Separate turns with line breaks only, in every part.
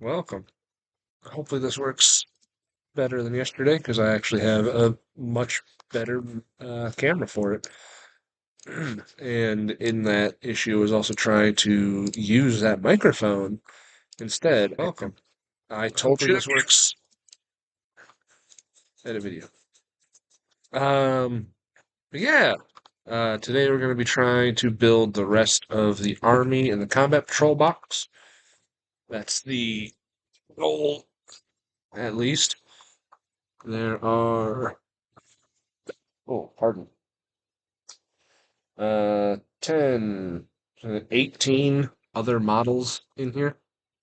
Welcome. Hopefully this works better than yesterday because I actually have a much better camera for it. And in that issue is also trying to use that microphone instead. Welcome. I told
Hopefully
you
this works.
edit video. But yeah, today we're going to be trying to build the rest of the army and the combat patrol box. That's the goal, at least. There are, oh, pardon. 10, 18 other models in here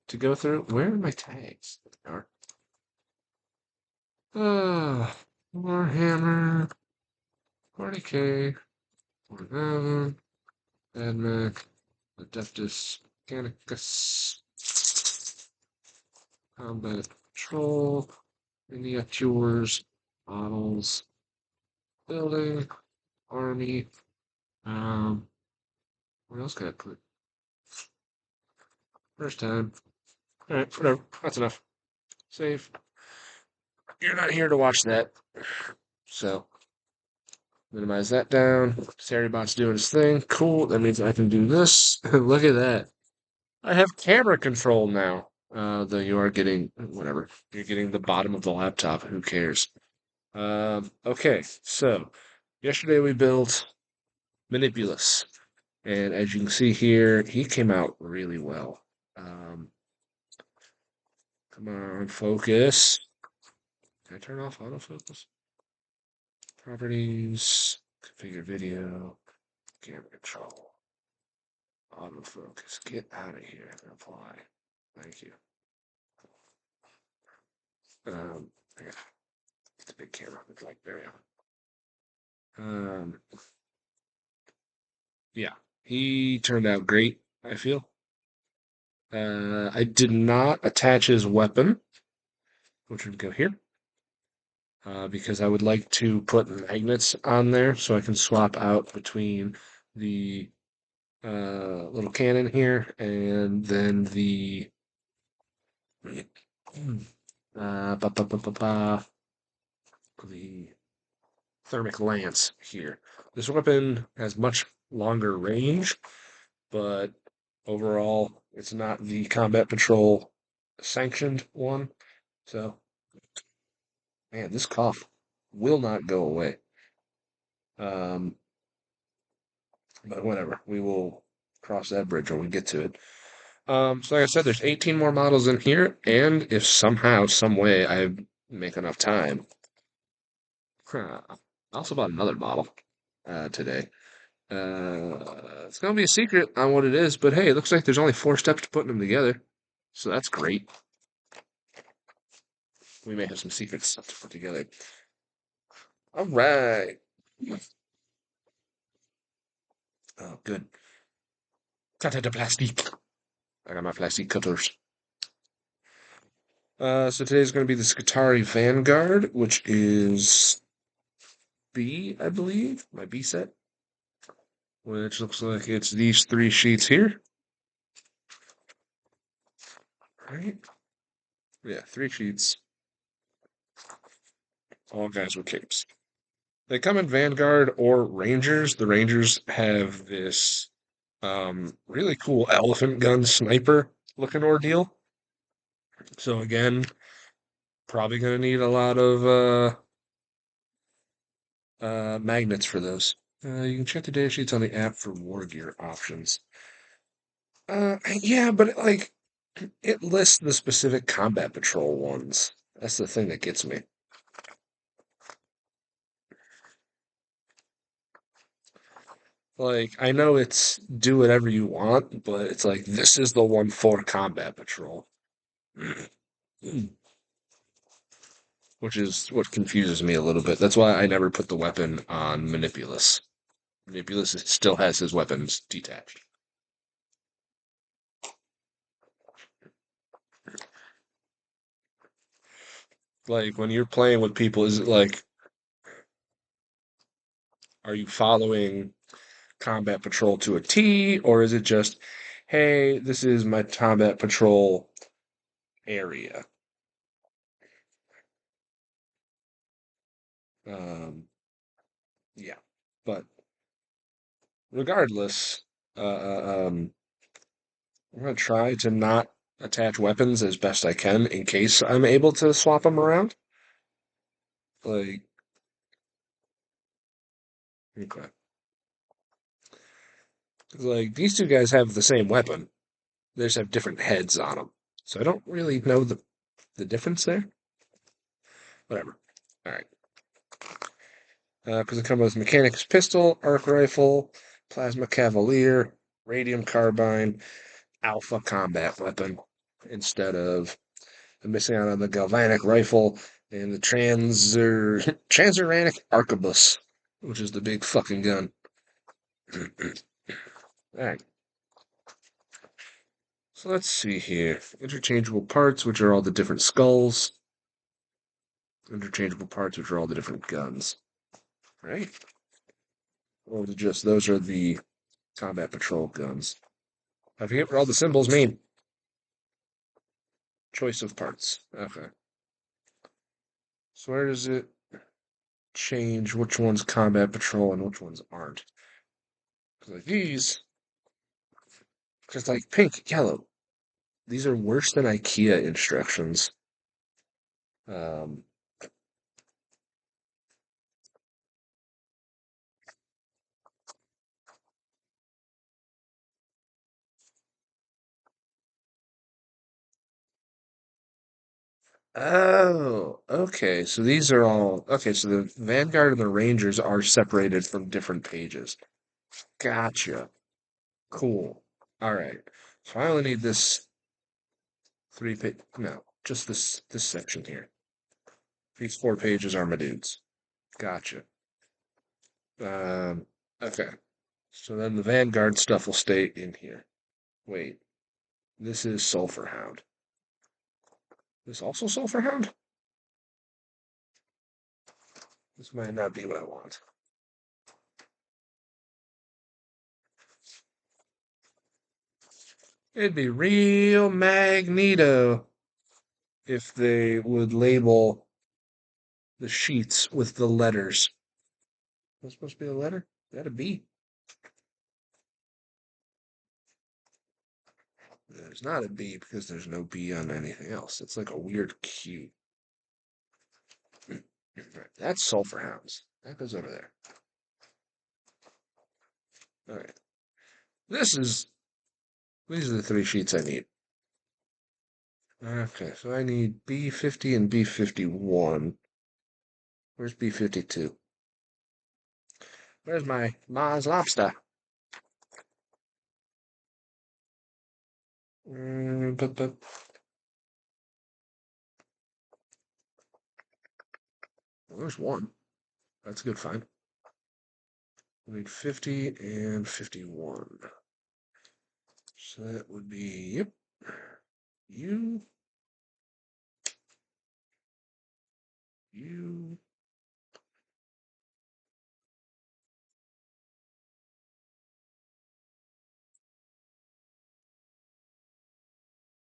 to go through. Where are my tags? There they are. Warhammer, 40K, Warhammer, AdMech, Adeptus, Mechanicus, Combat Patrol, Miniatures, Models, Building, Army. Um, what else can I put? First time. Alright, whatever. That's enough. Save. You're not here to watch that. So, minimize that down. Saribot's doing his thing. Cool. That means I can do this. Look at that. I have camera control now. Though you are getting, whatever. You're getting the bottom of the laptop. Who cares? Okay, so yesterday we built Manipulus. And as you can see here, he came out really well. Um, Come on, focus. Can I turn off autofocus? Properties, configure video, camera control, autofocus. Get out of here and apply. Thank you. I got the big camera. It's like there we are. Yeah, he turned out great. I feel. I did not attach his weapon, which would go here, because I would like to put magnets on there so I can swap out between the little cannon here and then the ba, ba, ba, ba, ba, the thermic lance here. This weapon has much longer range, but overall, it's not the combat patrol sanctioned one. So, man, this cough will not go away. Um, but whatever, we will cross that bridge when we get to it. So like I said, there's 18 more models in here, and if somehow, some way, I make enough time, I also bought another model today. It's gonna be a secret on what it is, but hey, it looks like there's only 4 steps to putting them together, so that's great. We may have some secret stuff to put together. All right. Oh, good. Cut the plastic. I got my plastic cutters. So today's going to be the Skatari Vanguard, which is B, I believe, my B set, which looks like it's these 3 sheets here. Right? Yeah, 3 sheets. All guys with capes. They come in Vanguard or Rangers. The Rangers have this really cool elephant gun sniper looking ordeal. So again, probably going to need a lot of magnets for those. You can check the data sheets on the app for war gear options. Yeah, but it lists the specific combat patrol ones. That's the thing that gets me. Like, I know it's do whatever you want, but it's like this is the one for combat patrol. Which is what confuses me a little bit. That's why I never put the weapon on Manipulus. Manipulus still has his weapons detached. Like when you're playing with people, is it like, are you following combat patrol to a T, or is it just, hey, this is my combat patrol area. Um, yeah, but regardless, I'm gonna try to not attach weapons as best I can in case I'm able to swap them around. Like, okay, 'cause, like these two guys have the same weapon. They just have different heads on them, so I don't really know the difference there. Whatever. All right, because it comes with mechanic's pistol, arc rifle, plasma cavalier, radium carbine, alpha combat weapon instead of I'm missing out on the galvanic rifle and the transuranic arquebus, which is the big fucking gun. All right. So let's see here. Interchangeable parts, which are all the different skulls. Interchangeable parts, which are all the different guns. Right? Or just those are the combat patrol guns. I forget what all the symbols mean. Choice of parts. Okay. So where does it change which one's combat patrol and which ones aren't? Because like these, just like pink, yellow, these are worse than IKEA instructions. Um, oh, okay. So these are all okay. So the Vanguard and the Rangers are separated from different pages. Gotcha. Cool. All right. So I only need this three page. No, just this section here. These 4 pages are my dudes. Gotcha. Um, okay. So then the Vanguard stuff will stay in here. Wait, this is Sulfur Hound. This also Sulfur Hound? This might not be what I want. It'd be real Magneto if they would label the sheets with the letters. That's supposed to be a letter? Is that a B? There's not a B because there's no B on anything else. It's like a weird Q. Right, that's Sulfur Hounds. That goes over there. All right. This is these are the 3 sheets I need. Okay, so I need B50 and B51. Where's B52? Where's my Mars lobster? But there's one. That's a good find. I need 50 and 51. So that would be, yep, you, you,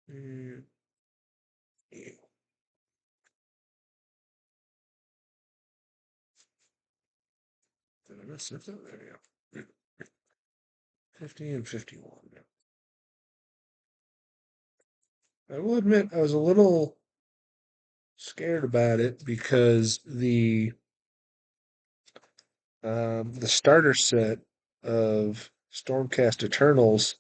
and you. Did I miss something? There we go. 50 and 51. I will admit I was a little scared about it because the starter set of Stormcast Eternals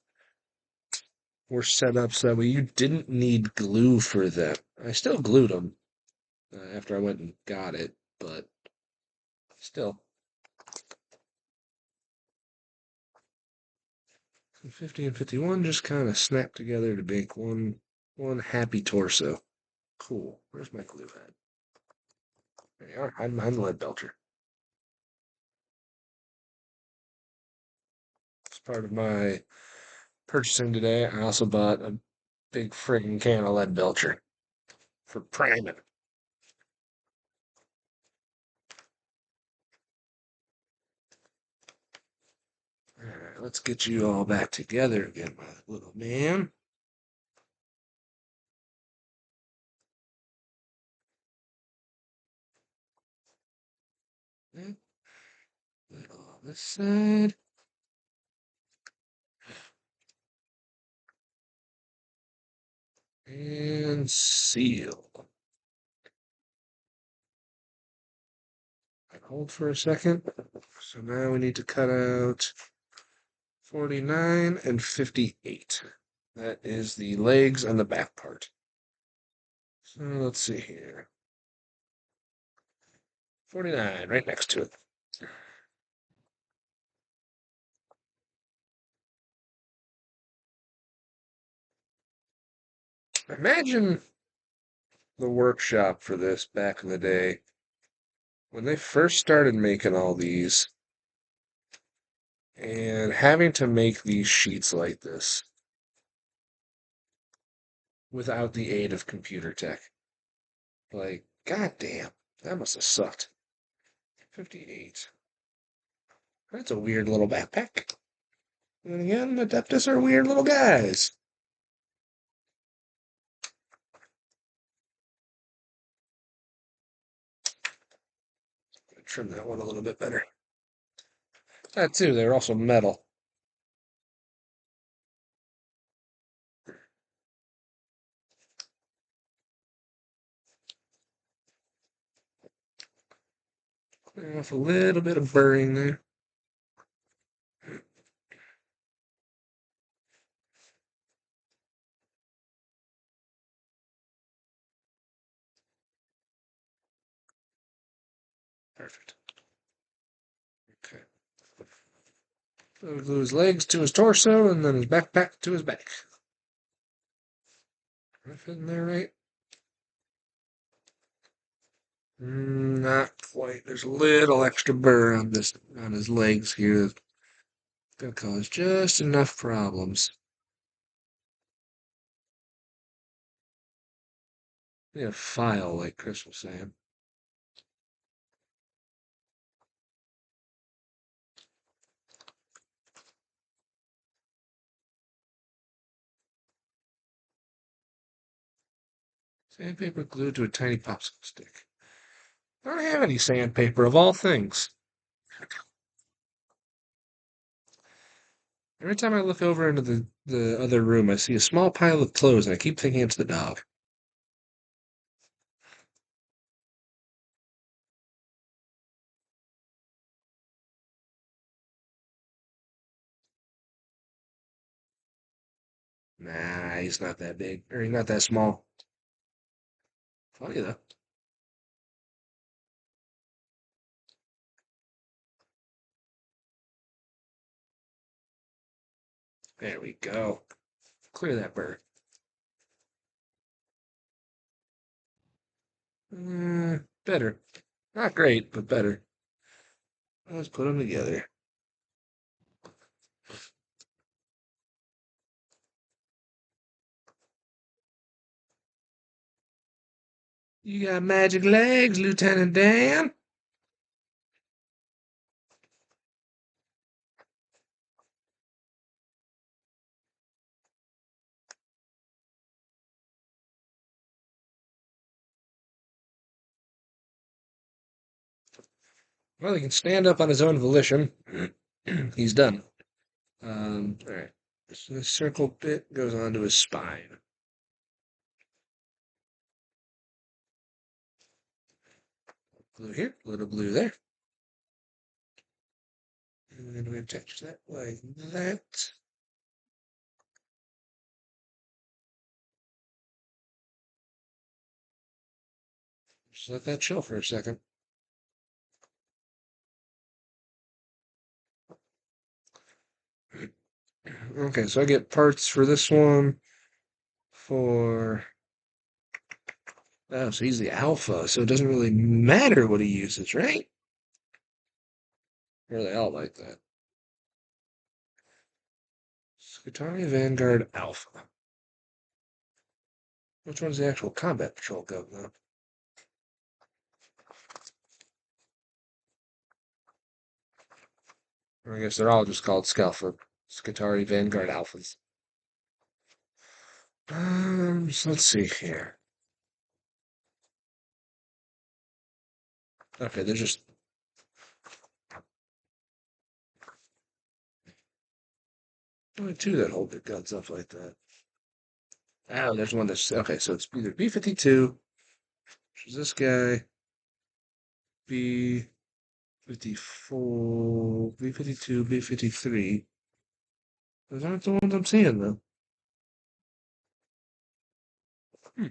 were set up so that way you didn't need glue for them. I still glued them after I went and got it, but still. 50 and 51 just kind of snap together to make one happy torso. Cool. Where's my glue head? There you are. I'm the lead belcher. As part of my purchasing today, I also bought a big friggin' can of lead belcher for priming. Alright, let's get you all back together again, my little man. Okay. Little on this side. And seal. Hold for a second. So now we need to cut out 49 and 58. That is the legs and the back part. So let's see here. 49, right next to it. Imagine the workshop for this back in the day when they first started making all these and having to make these sheets like this without the aid of computer tech. Like, goddamn, that must have sucked. 58. That's a weird little backpack. And again, Adeptus are weird little guys. Trim that one a little bit better. That too, they're also metal. Clear off a little bit of burring there. Perfect. Okay. So we glue his legs to his torso and then his backpack to his back. Am I fitting there right? Not quite. There's a little extra burr on his legs here. That's gonna cause just enough problems. Need a file, like Chris was saying. Sandpaper glued to a tiny popsicle stick. I don't have any sandpaper, of all things. Every time I look over into the other room, I see a small pile of clothes, and I keep thinking it's the dog. Nah, he's not that big, or he's not that small. Funny though. There we go. Clear that bird. Better. Not great, but better. Let's put them together. You got magic legs, Lieutenant Dan? Well, he can stand up on his own volition. He's done. All right. So the circle bit goes onto his spine. Blue here, a little blue there. And then we attach that like that. Just let that chill for a second. Okay, so I get parts for this one for... Oh, so he's the alpha, so it doesn't really matter what he uses, right? Or they all like that. Skitarii Vanguard Alpha. Which one's the actual combat patrol gov, though? Or I guess they're all just called Skitarii Vanguard Alphas. So let's see here. Okay, they're just Only two that hold their guns up like that. Oh, there's one that's okay. So it's either B-52, which is this guy, B-54, B-52, B-53. Those aren't the ones I'm seeing though. Hmm.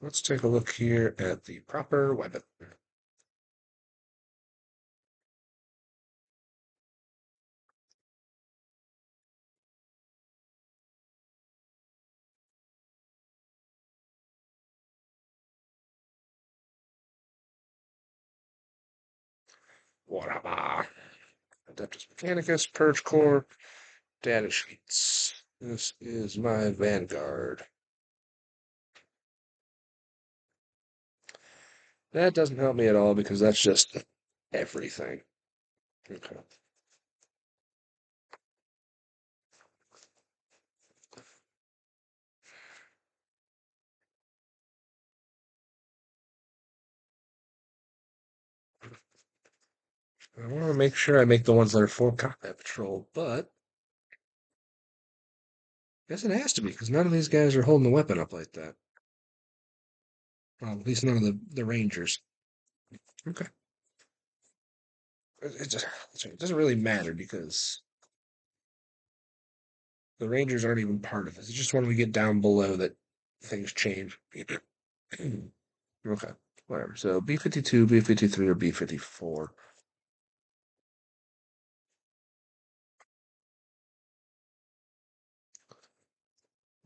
Let's take a look here at the proper weapon. Warhammer. Adeptus Mechanicus, Purge Core, data sheets. This is my Vanguard. That doesn't help me at all because that's just everything. Okay. I want to make sure I make the ones that are for combat patrol, but I guess it has to be because none of these guys are holding the weapon up like that. Well, at least none of the Rangers. Okay. It just it doesn't really matter because the Rangers aren't even part of this. It's just when we get down below that things change. Okay, whatever. So B-52, B-53, or B-54.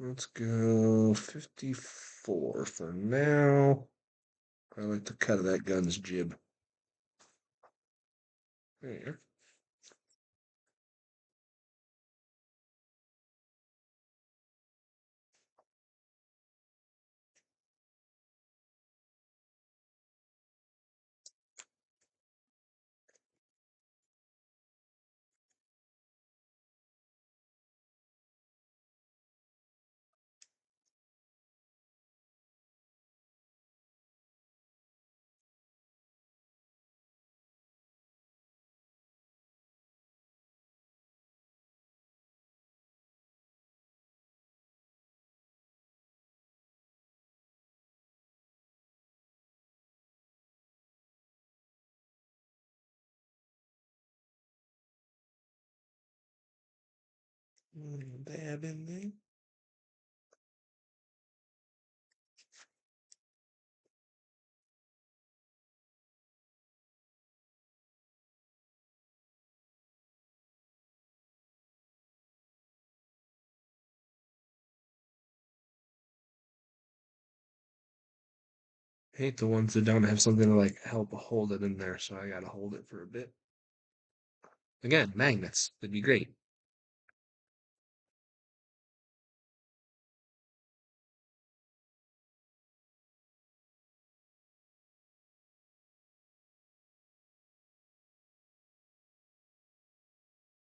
Let's go 54 for now. I like the cut of that gun's jib. There. Dab in there. Hate the ones that don't have something to like help hold it in there, so I gotta hold it for a bit. Again, magnets. That'd be great.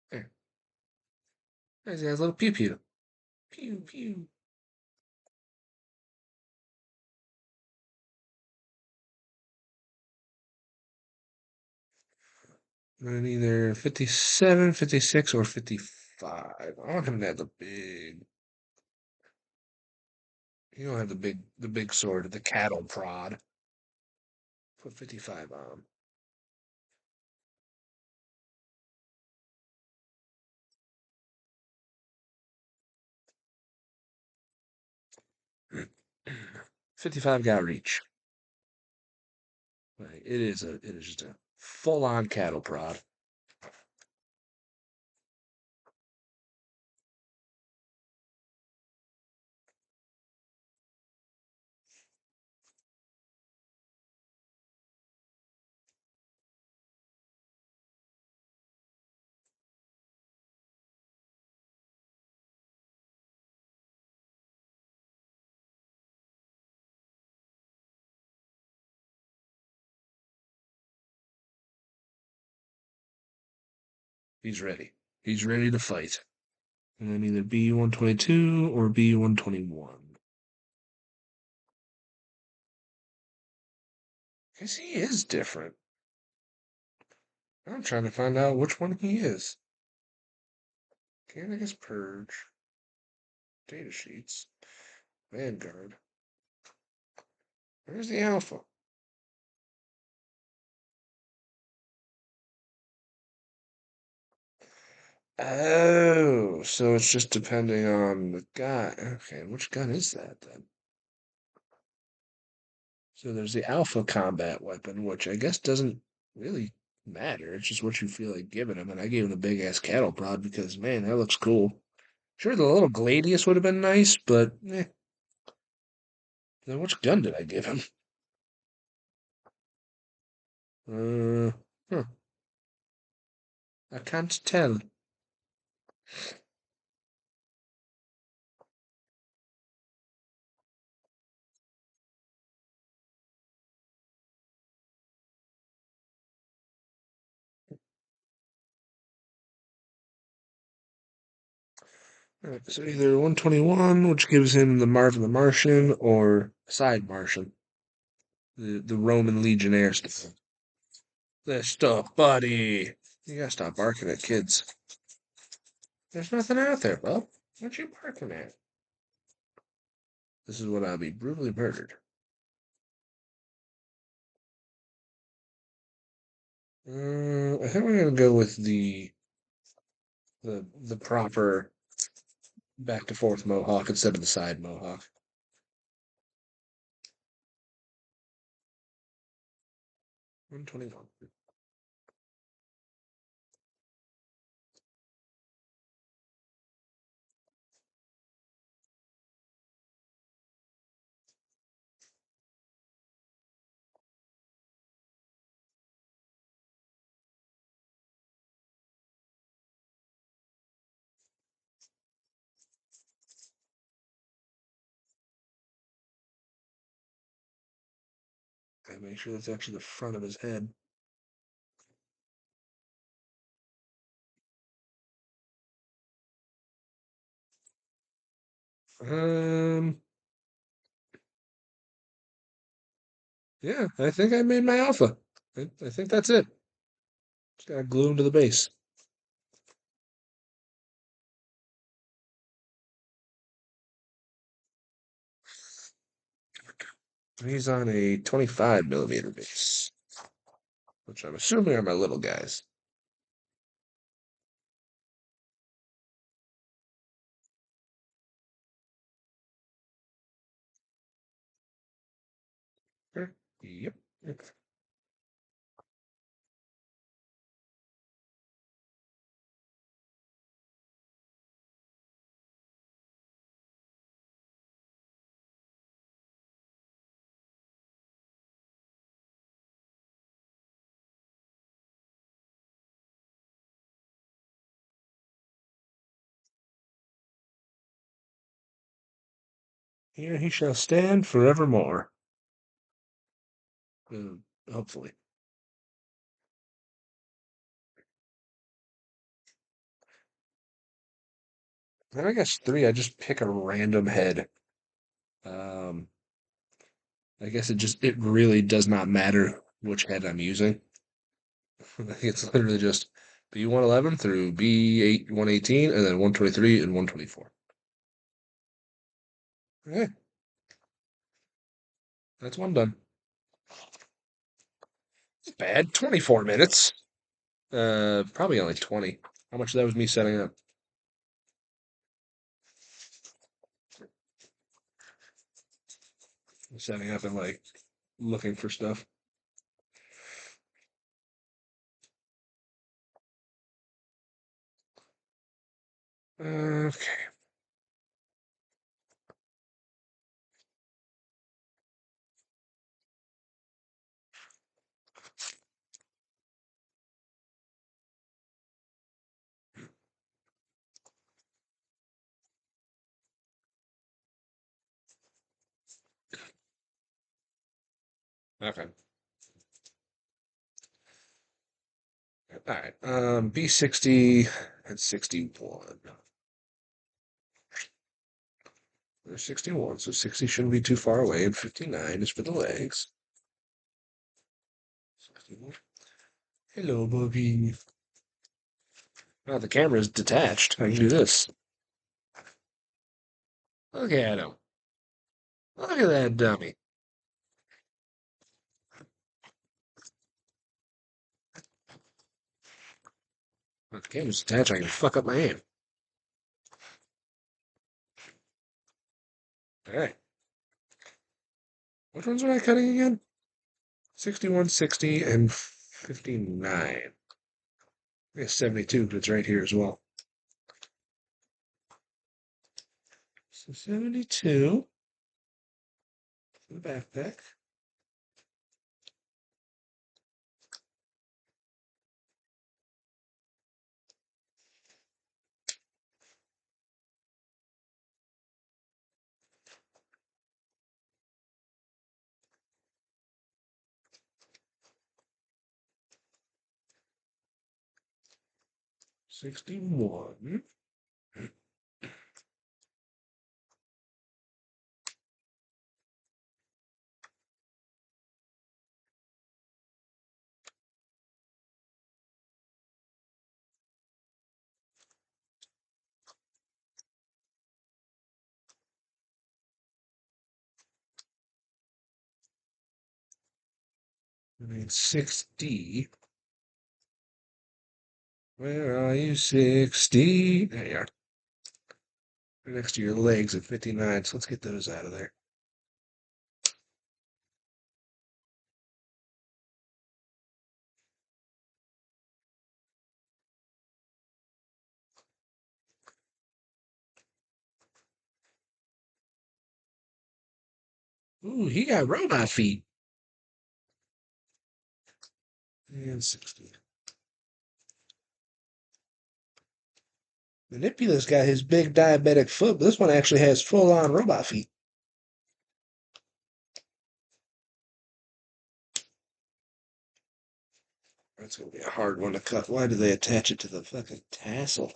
There. There's a little pew pew. Pew pew. And either 57, 56, or 55. I want him to have the big. You don't have the big sword, the cattle prod. Put 55 on. 55 got reach. Like, it is just a full on cattle prod. He's ready. He's ready to fight. And then either B 122 or B 121. Guess he is different. I'm trying to find out which one he is. Can I guess Purge, data sheets, Vanguard. Where's the Alpha? Oh, so it's just depending on the guy. Okay, which gun is that then? So there's the Alpha combat weapon, which I guess doesn't really matter. It's just what you feel like giving him. And I gave him the big ass cattle prod because, man, that looks cool. Sure, the little Gladius would have been nice, but then which gun did I give him? Uh, huh, I can't tell. Alright, so either 121, which gives him the Marvin the Martian, or Side Martian, the Roman Legionnaire stuff. This stuff, buddy. You gotta stop barking at kids. There's nothing out there, bub. What you barking at? This is when I'll be brutally murdered. I think we're gonna go with the proper back to forth mohawk instead of the side mohawk. 121. Okay, make sure that's actually the front of his head. Um, yeah, I think I made my alpha. I think that's it. Just gotta glue him to the base. He's on a 25 millimeter base, which I'm assuming are my little guys. Sure. Yep. Here he shall stand forevermore. Hopefully. Then I guess three, I just pick a random head. Um, I guess it really does not matter which head I'm using. It's literally just B111 through B8 118 and then 123 and 124. Okay, that's one done. It's bad. 24 minutes. Probably only 20. How much of that was me setting up? Setting up and like looking for stuff. Okay. Okay. All right. B60 and 61. There's 61, so 60 shouldn't be too far away, and 59 is for the legs. Hello, Bobby. Oh, the camera's detached. I can do this. Look at him. Look at that dummy. If the camera's detached, I can fuck up my aim. Alright. Which ones am I cutting again? 61, 60, and 59. I guess 72, but it's right here as well. So 72. The backpack. $61. I mean 60. Where are you, 60? There you are. Right next to your legs at 59, so let's get those out of there. Ooh, he got robot feet. And 60. Manipula's got his big diabetic foot, but this one actually has full-on robot feet. That's gonna be a hard one to cut. Why do they attach it to the fucking tassel?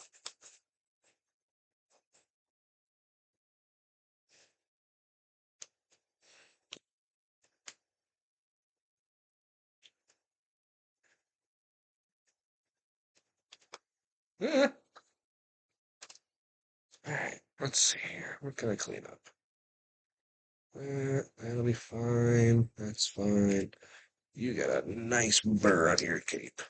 Eh. Alright, let's see here. What can I clean up? That'll be fine. That's fine. You got a nice burr on your cape.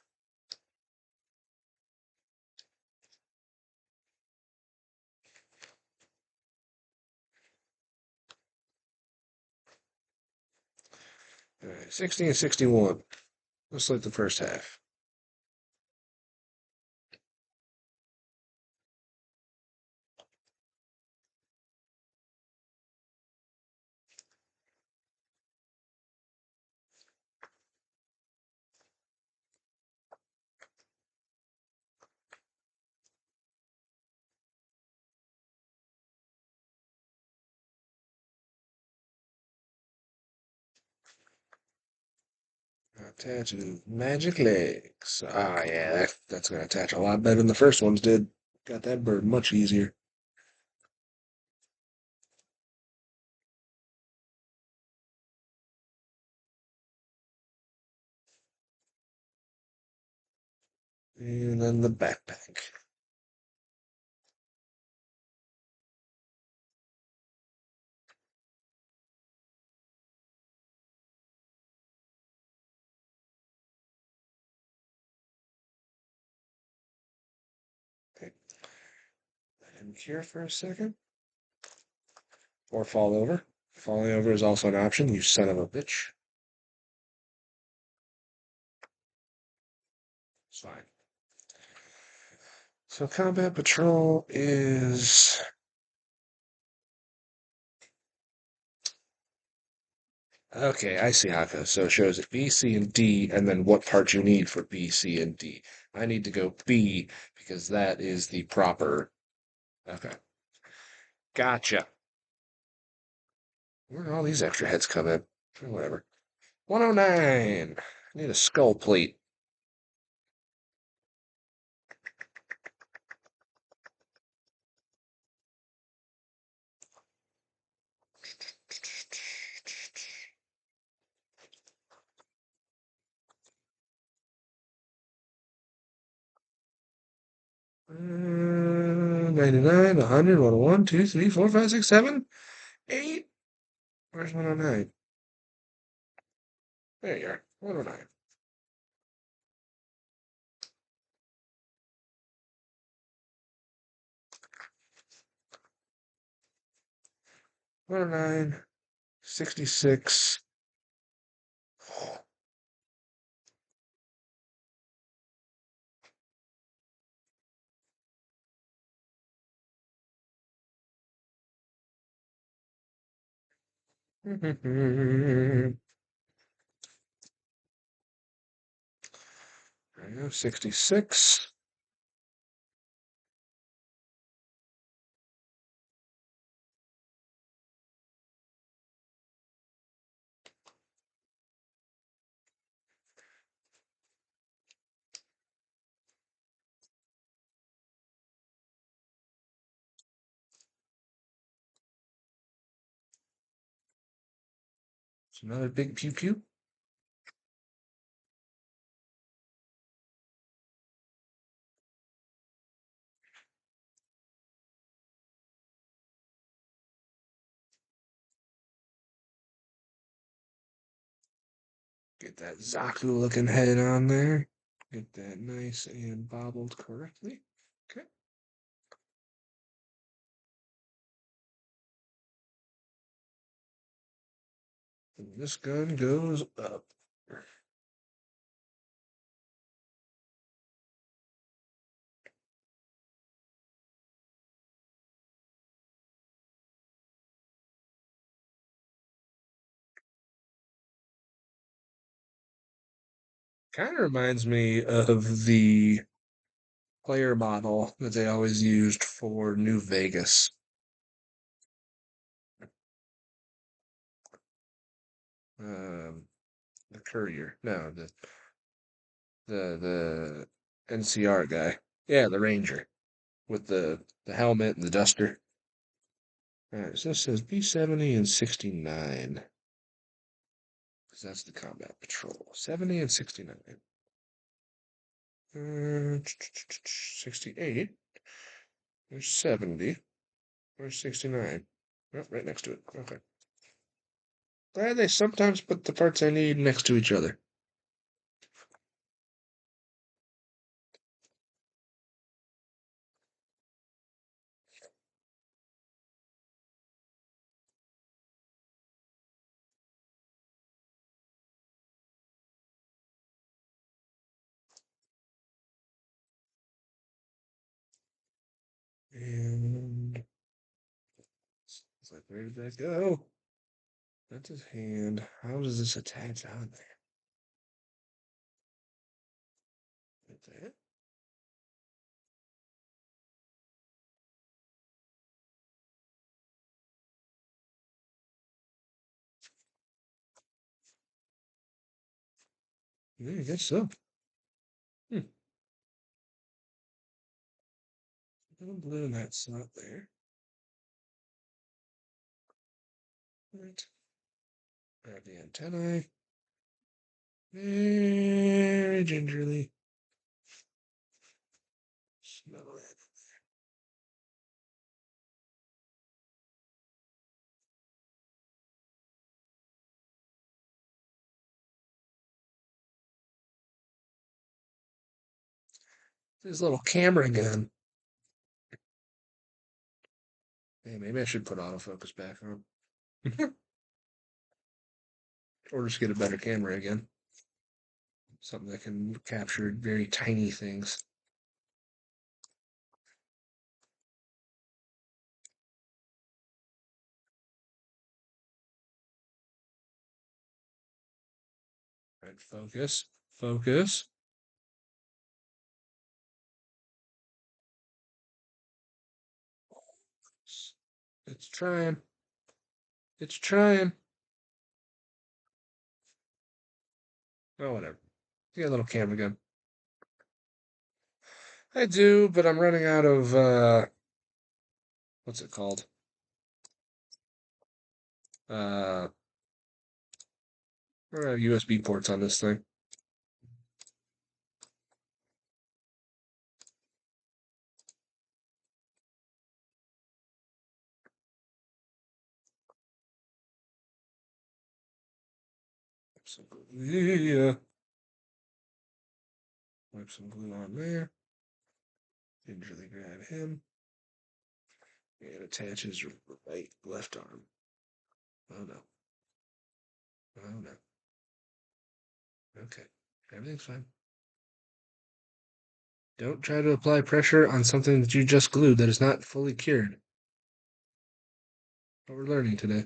Alright, 60 and 61. Let's like the first half. Attach magic legs. Ah, yeah, that's gonna attach a lot better than the first ones did. Got that bird much easier. And then the backpack. Okay. Let him cure for a second. Or fall over. Falling over is also an option, you son of a bitch. It's fine. So combat patrol is okay, I see how it goes. So it shows it B, C, and D, and then what part you need for B, C, and D. I need to go B because that is the proper. Okay. Gotcha. Where do all these extra heads come in? Whatever. 109. I need a skull plate. 99, 100, 101, 2, 3, 4, 5, 6, 7, 8. Where's 109? There you are. 109. 109, 66. There you go, 66. It's another big pew pew. Get that Zaku looking head on there. Get that nice and bobbled correctly. Okay. And this gun goes up. Kind of reminds me of the player model that they always used for New Vegas. Um, the courier. No, the NCR guy. Yeah, the Ranger with the helmet and the duster. All right, so this says B70 and 69. Because that's the combat patrol. 70 and 69. 68. There's 70. Where's 69? Oh, right next to it. Okay. Glad they sometimes put the parts I need next to each other. And it's like, where did that go? That's his hand. How does this attach on there? Like that? Yeah, I guess so. Hmm. A little blue in that slot there. Right. Grab the antennae. Very gingerly. Smell it. This little camera gun. Hey, maybe I should put autofocus back on. Or just get a better camera again. Something that can capture very tiny things. Right, focus. Focus. It's trying. It's trying. Oh, whatever. Get a little camera gun. I do, but I'm running out of what's it called? I don't have USB ports on this thing. some glue. Yeah. Wipe some glue on there. Gingerly grab him. And attach his left arm. Oh no. Oh no. Okay. Everything's fine. Don't try to apply pressure on something that you just glued that is not fully cured. What we're learning today.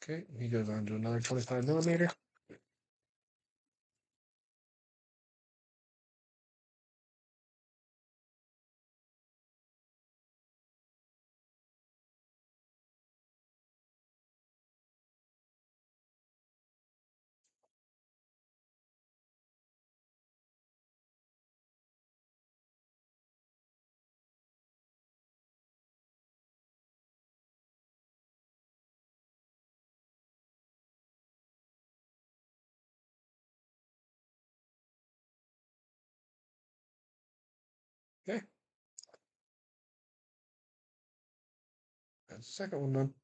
Okay, he goes on to another 25 millimeter. Okay, that's the second one done.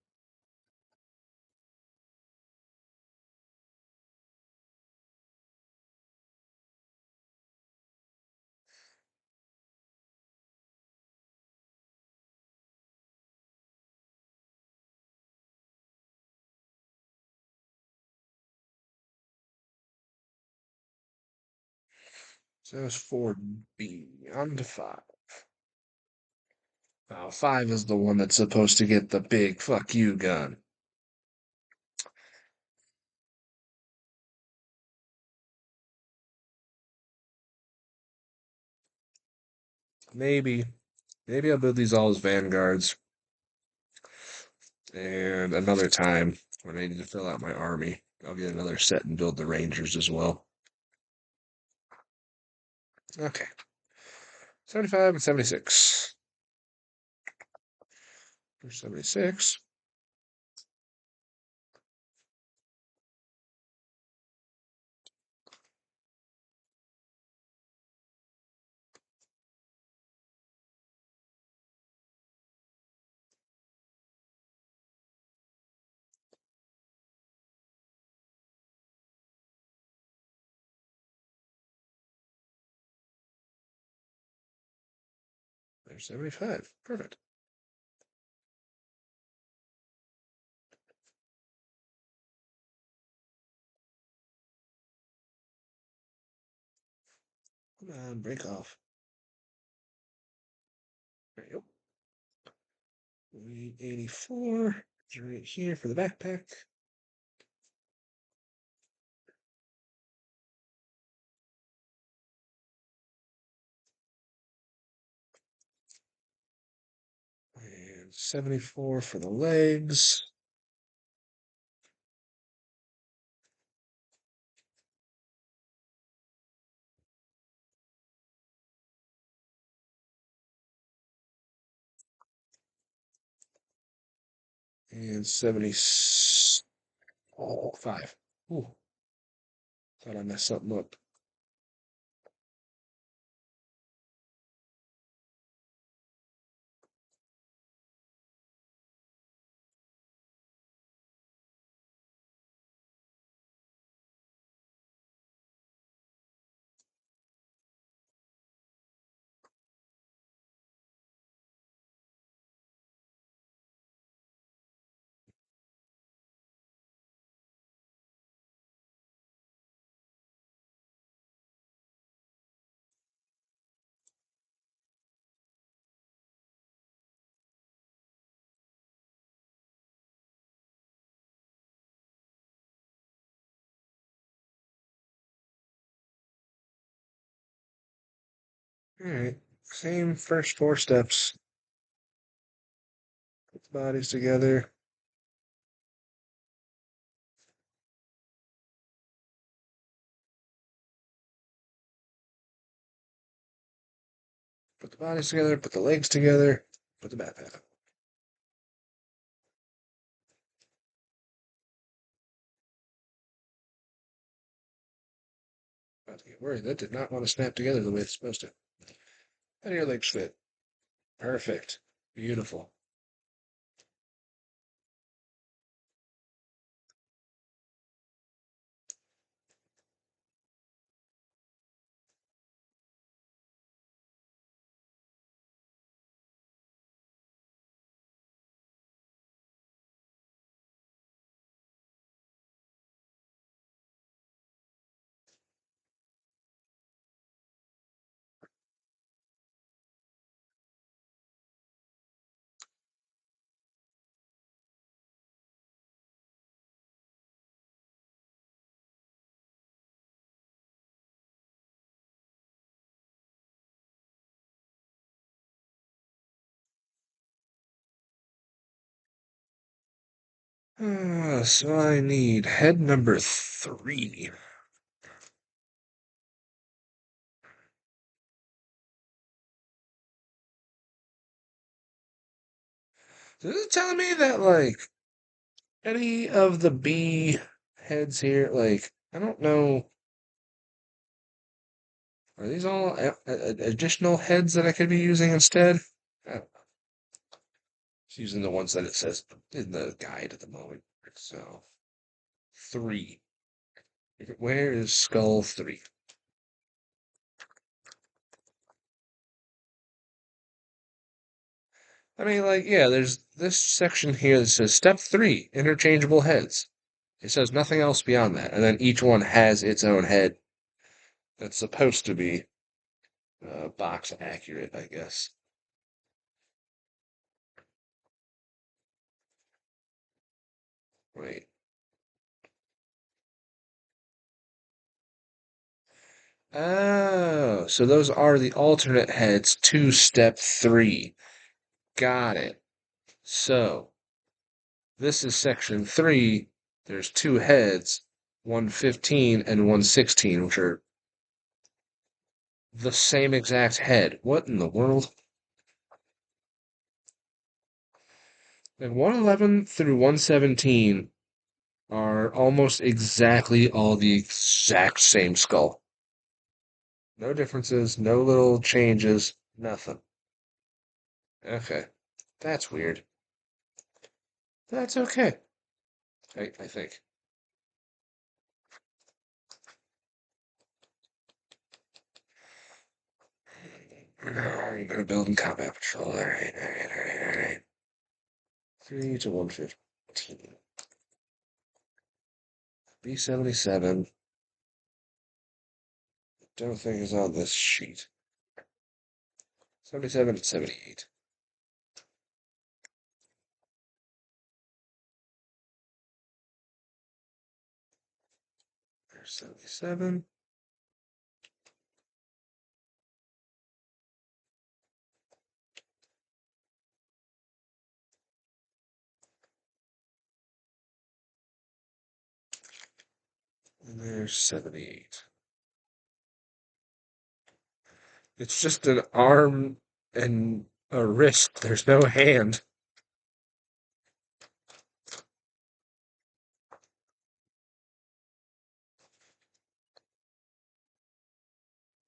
So that's 4B. On to 5. 5 is the one that's supposed to get the big fuck you gun. Maybe. Maybe I'll build these all as vanguards. And another time, when I need to fill out my army, I'll get another set and build the Rangers as well. Okay. 75 and 76. For 76. There's 75. Perfect. Come on, break off. There you go. 84 is right here for the backpack. And 74 for the legs. And 75. Ooh, thought I messed something up. All right, same first 4 steps. Put the bodies together. Put the bodies together. Put the legs together. Put the backpack. About to get worried. That did not want to snap together the way it's supposed to. How do your legs fit? Perfect. Beautiful. So I need head number 3. This is telling me that, like, any of the B heads here, like, I don't know, are these all additional heads that I could be using instead? Just using the ones that it says in the guide at the moment. So, 3. Where is skull 3? I mean, like, yeah, there's this section here that says step 3, interchangeable heads. It says nothing else beyond that. And then each one has its own head that's supposed to be box accurate, I guess. Wait. Oh, so those are the alternate heads to step 3. Got it. So, this is section 3. There's 2 heads, 115 and 116, which are the same exact head. What in the world? And 111 through 117 are almost exactly all the exact same skull. No differences, no little changes, nothing. Okay. That's weird. That's okay, I think. I'm gonna build in combat patrol. Alright. 3 to 115. B-77. Don't think is on this sheet. 77 and 78. There's 77. And there's 78. It's just an arm and a wrist. There's no hand.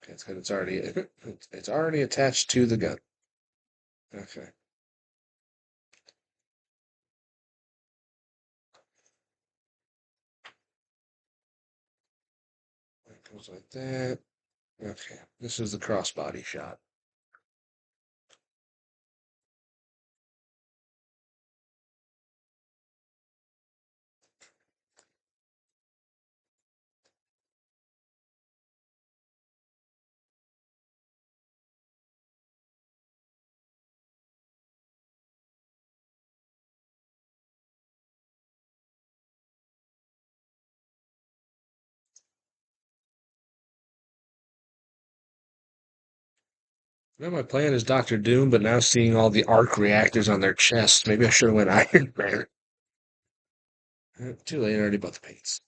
It's because it's already it's already attached to the gun. Okay. It goes like that. Okay. This is the crossbody shot. Now my plan is Doctor Doom, but now seeing all the arc reactors on their chests, maybe I should have went Iron Man. Too late, I already bought the paints.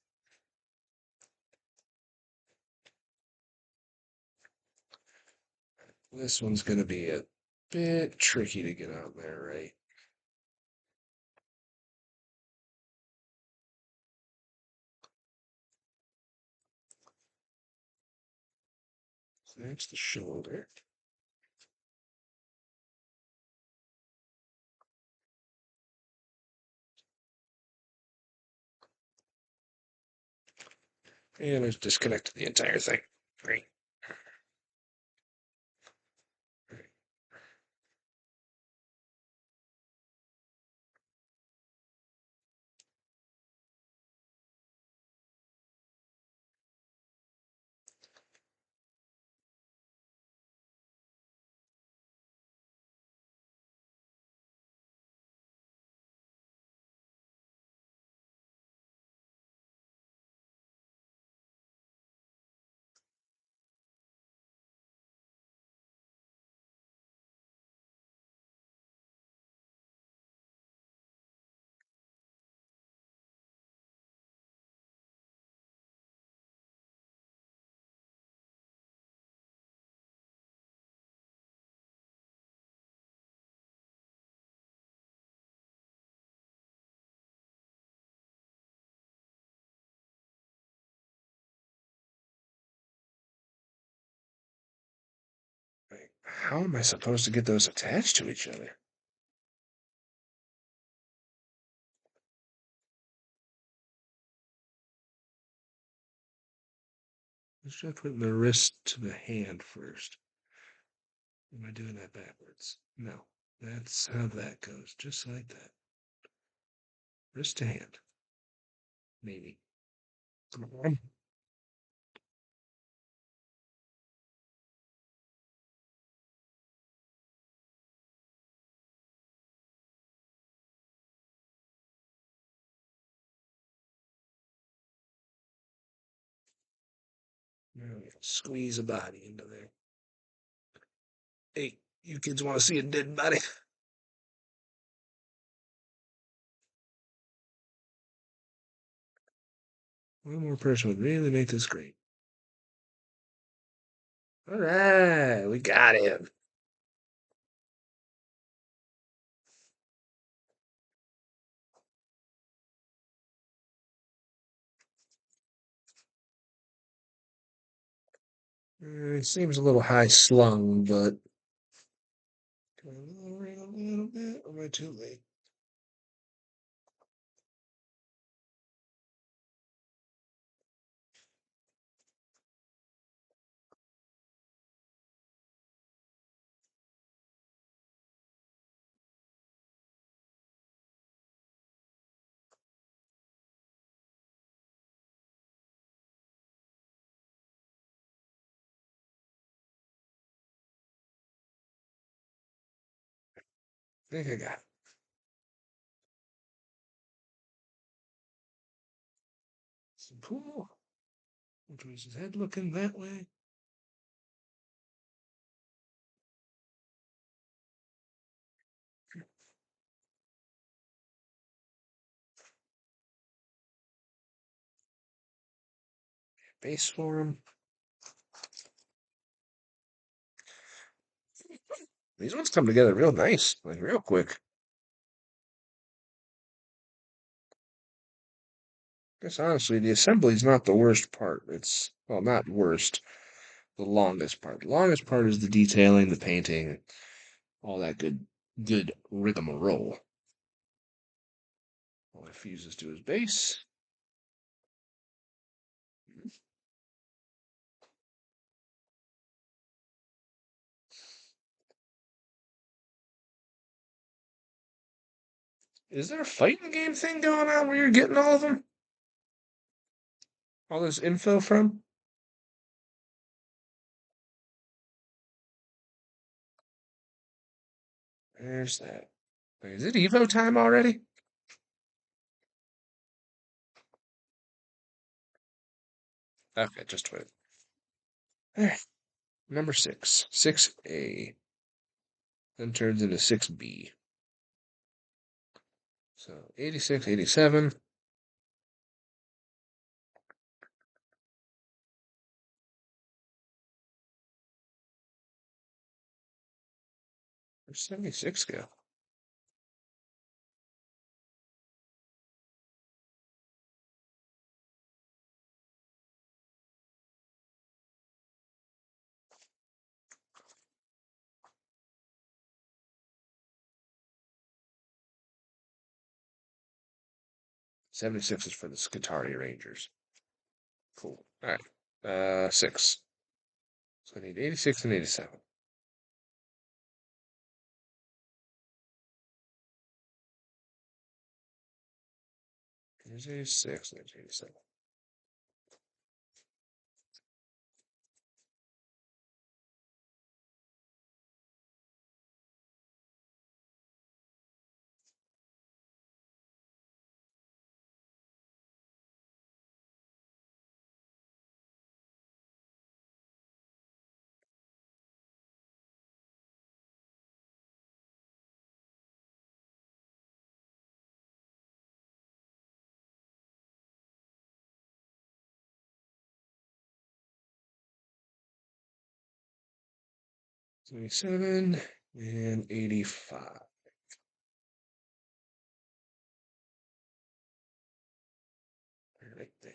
This one's gonna be a bit tricky to get on there, right? So that's the shoulder. And I've disconnected the entire thing. Great. How am I supposed to get those attached to each other? Let's try putting the wrist to the hand first. Am I doing that backwards? No. That's how that goes. Just like that. Wrist to hand. Maybe. Come on. Now we can squeeze a body into there. Hey, you kids want to see a dead body? One more person would really make this great. All right, we got him. It seems a little high slung, but can I lower it a little bit? Or am I too late? I think I got it. Cool. Which was his head looking that way? Base form. These ones come together real nice, like real quick. Guess honestly, the assembly is not the worst part. It's, well, not worst, the longest part. The longest part is the detailing, the painting, all that good rigmarole. All it fuses to his base. Is there a fighting game thing going on where you're getting all of them? All this info from? There's that. Wait, is it Evo time already? Okay, just wait. Alright, number 6. 6A. Then turns into 6B. So 86, 87. Where's 76 go? 76 is for the Scutari Rangers. Cool. Alright. 6. So I need 86 and 87. There's 86, there's 87. 77 and 85. Right there.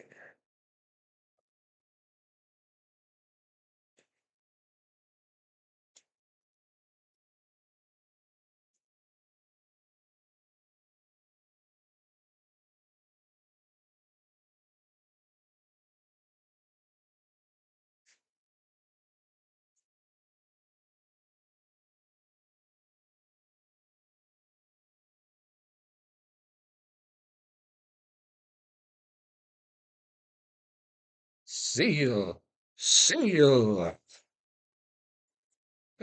Seal. Seal. How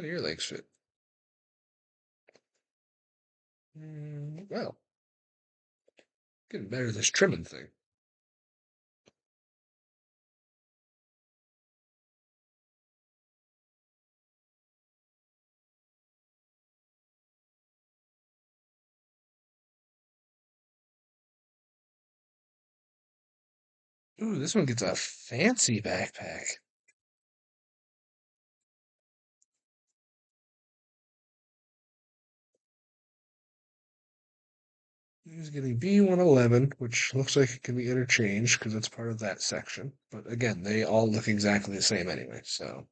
do your legs fit? Well, getting better at this trimming thing. Ooh, this one gets a fancy backpack. He's getting B111, which looks like it can be interchanged because it's part of that section. But again, they all look exactly the same anyway, so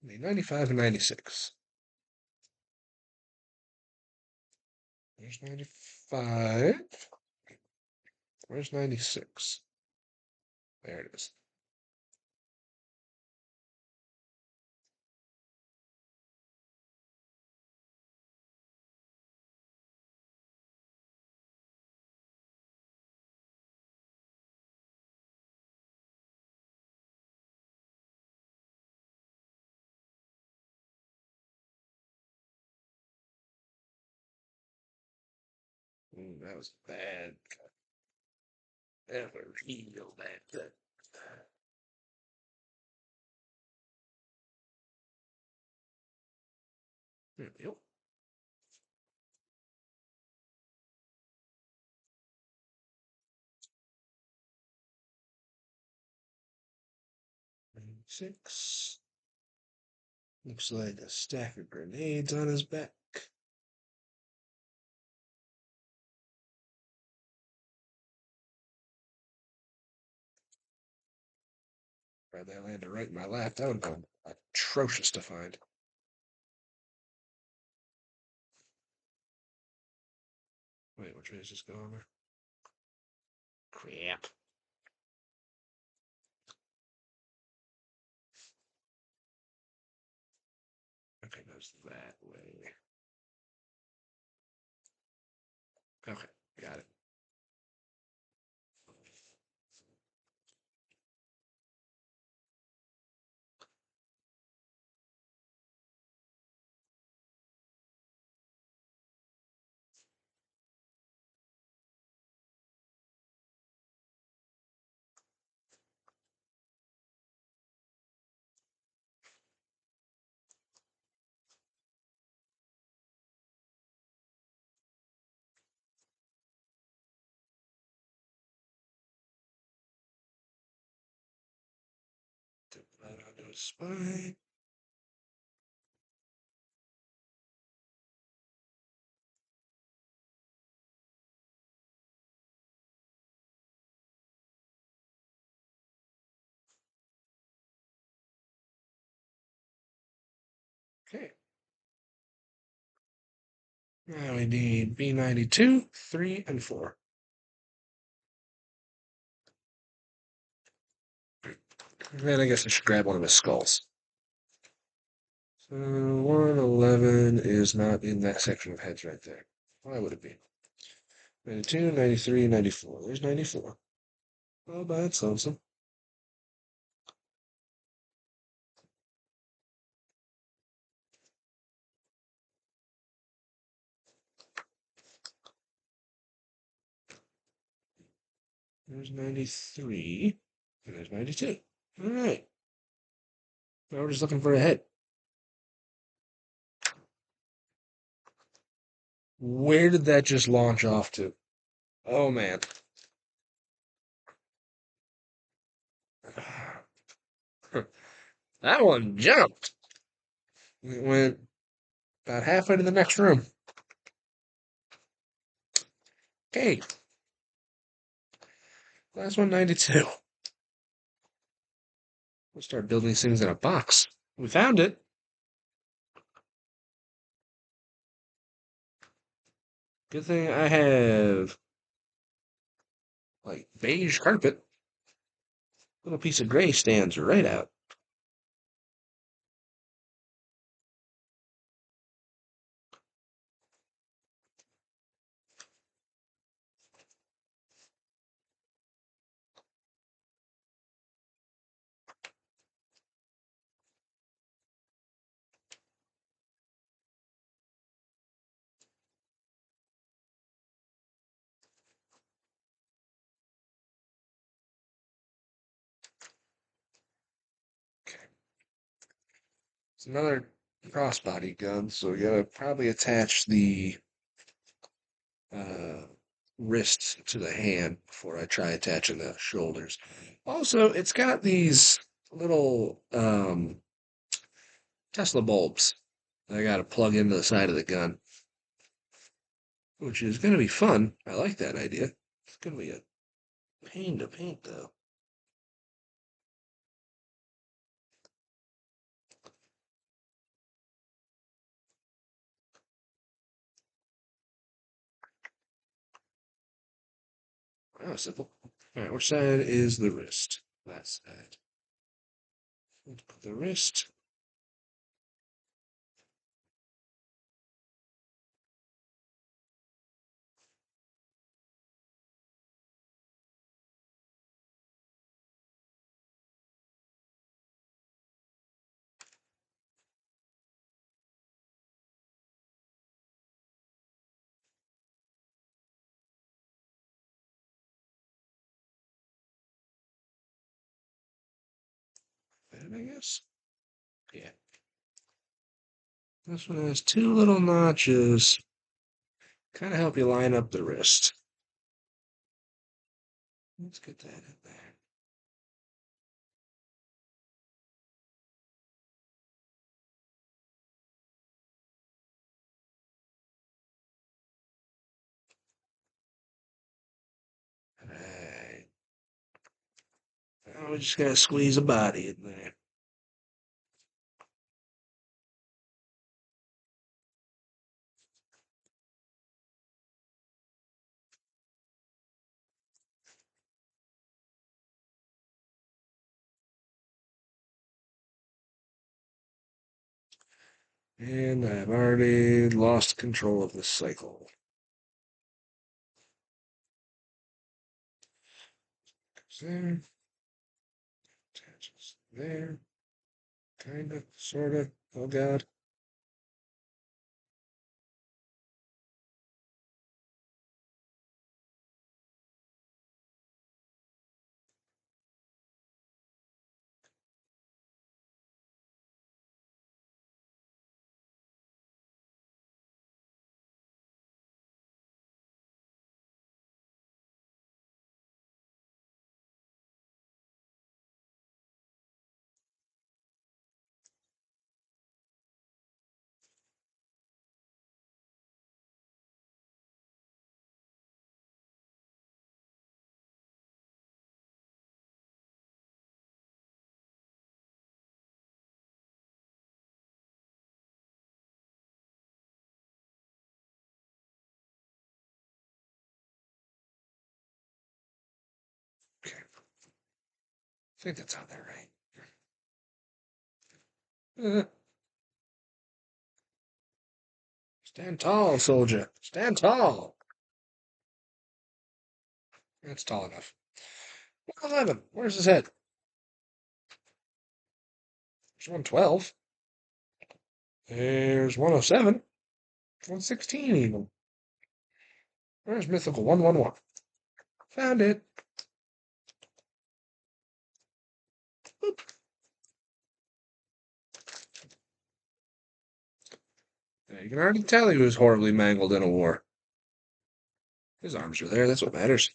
95 and 96. There's 95. Where's 96? There it is. Ooh, that was bad. That was real bad cut. Yep. 96. Looks like a stack of grenades on his back. Right, that landed right in my lap. That would have been atrocious to find. Wait, which way is this going there? Crap. Okay, goes that way. Okay, got it. Tip that onto his spine. Okay. Now we need B92, 3, and 4. And then I guess I should grab one of his skulls. So 111 is not in that section of heads right there. Why would it be? 92, 93, 94. There's 94. All by its lonesome. There's 93. And there's 92. All right. Now we're just looking for a head. Where did that just launch off to? Oh, man. That one jumped. It went about halfway to the next room. Okay. Last one, 92. We'll start building these things in a box. We found it. Good thing I have, like, beige carpet. Little piece of gray stands right out. It's another crossbody gun, so we gotta probably attach the uh, wrist to the hand before I try attaching the shoulders. Also, it's got these little Tesla bulbs that I gotta plug into the side of the gun, which is gonna be fun. I like that idea. It's gonna be a pain to paint, though. Oh, simple. All right, which side is the wrist? That side. Let's put the wrist. And I guess. Yeah. This one has two little notches. Kind of help you line up the wrist. Let's get that in there. All right. Now we just gotta squeeze a body in there. And I've already lost control of this cycle. Goes there, attaches there, kinda, sorta. Oh god. Okay, I think that's on there right. Stand tall, soldier. Stand tall. That's tall enough. 111. Where's his head? There's 112. There's 107. 116 even. Where's mythical 111? Found it. Boop. Yeah, you can already tell he was horribly mangled in a war. His arms are there, that's what matters.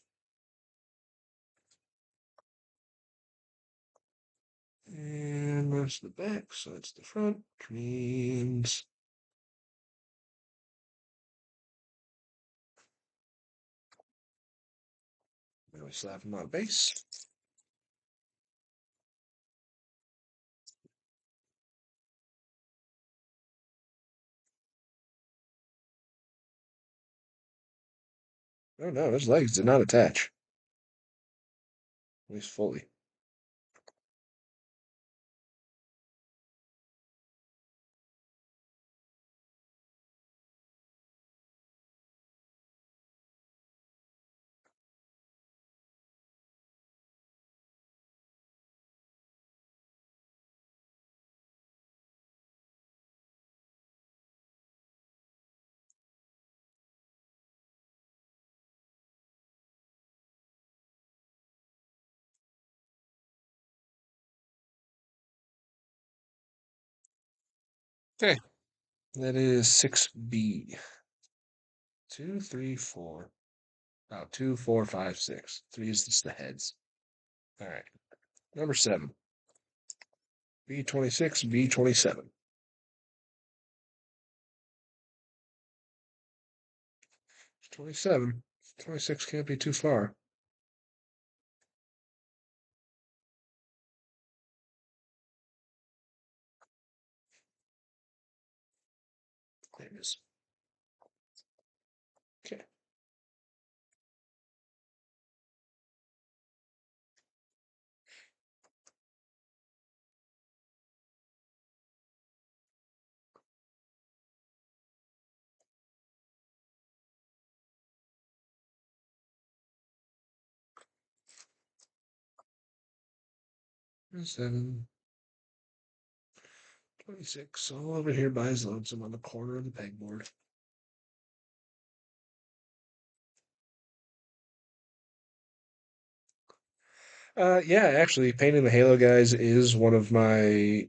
And that's the back, so that's the front. Means now we slap him on base. Oh no, his legs did not attach. At least fully. Okay, that is 6B. Two, three, four. Oh, two, four, five, six. Three is just the heads. All right. Number seven. B26, B27. 27. 26 can't be too far. There it is. Okay. 7, 26. All over here by his lonesome on the corner of the pegboard. Yeah, actually, painting the Halo guys is one of my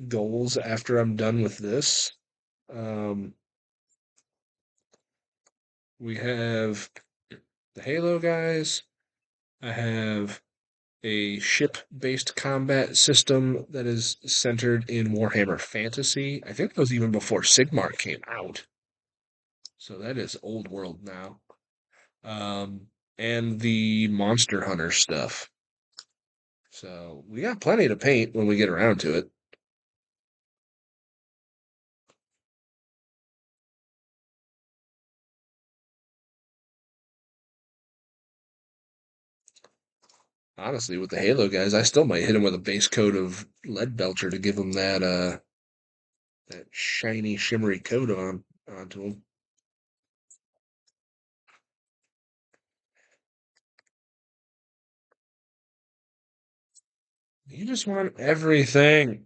goals after I'm done with this. Um, we have the Halo guys. I have a ship-based combat system that is centered in Warhammer Fantasy. I think it was even before Sigmar came out. So that is old world now. Um, and the Monster Hunter stuff. So we got plenty to paint when we get around to it. Honestly, with the Halo guys, I still might hit him with a base coat of lead belcher to give him that shiny, shimmery coat onto him. You just want everything.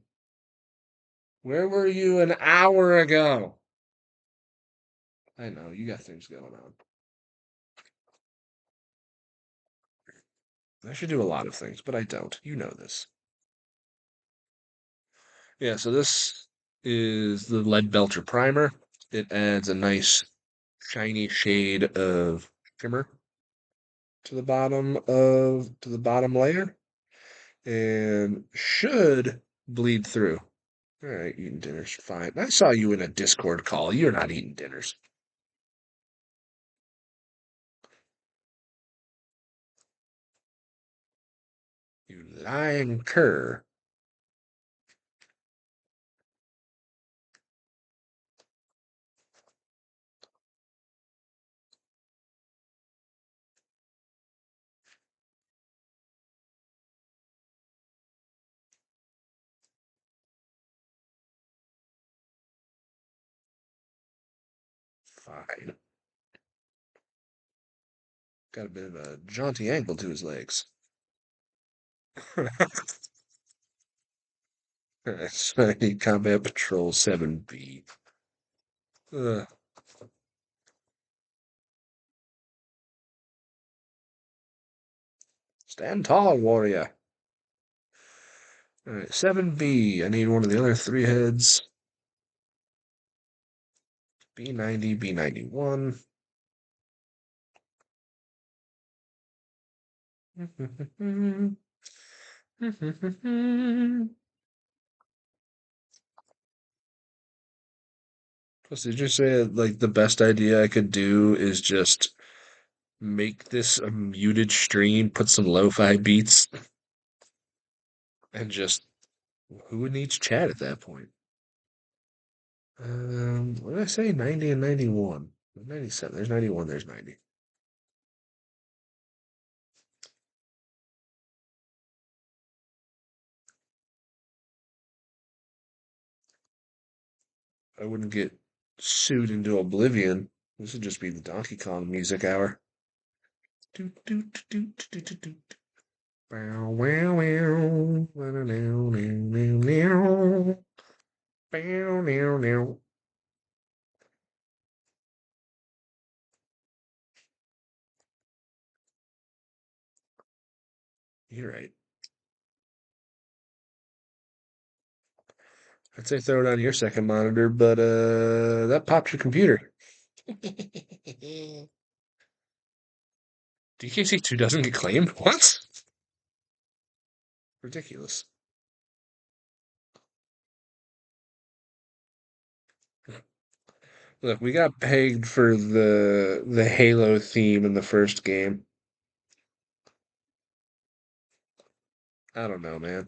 Where were you an hour ago? I know you got things going on. I should do a lot of things, but I don't. You know this. Yeah, so this is the lead belcher primer. It adds a nice shiny shade of shimmer to the bottom layer and should bleed through. All right, eating dinner's fine. I saw you in a Discord call. You're not eating dinners. You lying cur. Fine. Got a bit of a jaunty angle to his legs. Shiny Combat Patrol 7B. Ugh. Stand tall, warrior. All right, 7B. I need one of the other three heads. B90, B91. Plus, did you say like the best idea I could do is just make this a muted stream, put some lo-fi beats, and just who needs chat at that point? What did I say? 90 and 91. 97. There's 91, there's 90. I wouldn't get sued into oblivion. This would just be the Donkey Kong music hour. Do, do, do, do, do, do, do. Bow, wow, wow. Wow, wow, wow, wow. Bow, wow, wow. You're right. I'd say throw it on your second monitor, but that popped your computer. DKC2 doesn't get claimed? What? Ridiculous. Look, we got pegged for the Halo theme in the first game. I don't know, man.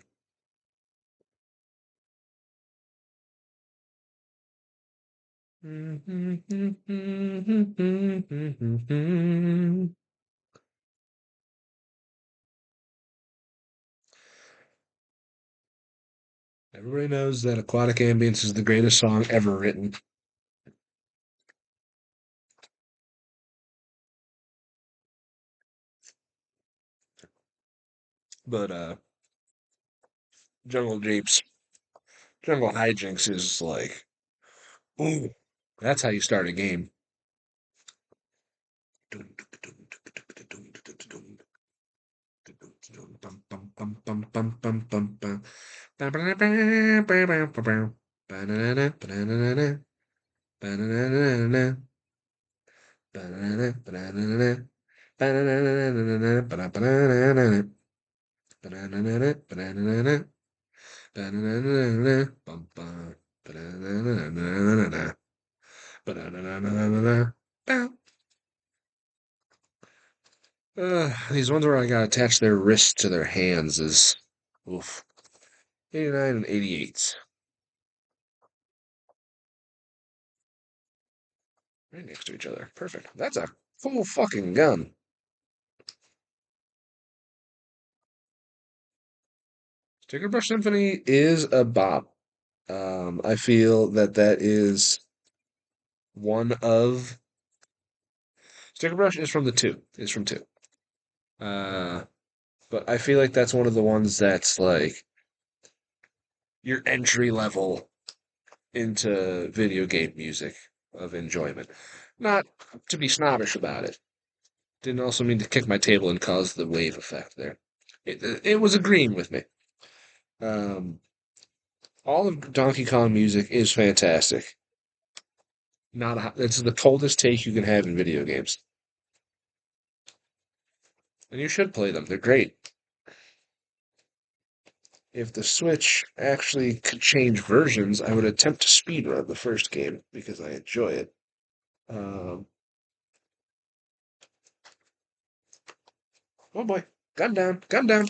Everybody knows that Aquatic Ambience is the greatest song ever written. But Jungle Japes, Jungle Hijinks is like, ooh, that's how you start a game. These ones where I gotta attach their wrists to their hands is oof. 89 and 88. Right next to each other. Perfect. That's a full fucking gun. Sticker Brush Symphony is a bop. I feel that that is one of Sticker Brush is from the two. Is from two. Uh, but I feel like that's one of the ones that's like your entry level into video game music of enjoyment. Not to be snobbish about it. Didn't also mean to kick my table and cause the wave effect there. It was agreeing with me. Um, all of Donkey Kong music is fantastic. Not a, it's the coldest take you can have in video games, and you should play them. They're great. If the Switch actually could change versions, I would attempt to speedrun the first game because I enjoy it. Um, oh boy, gun down, gun down.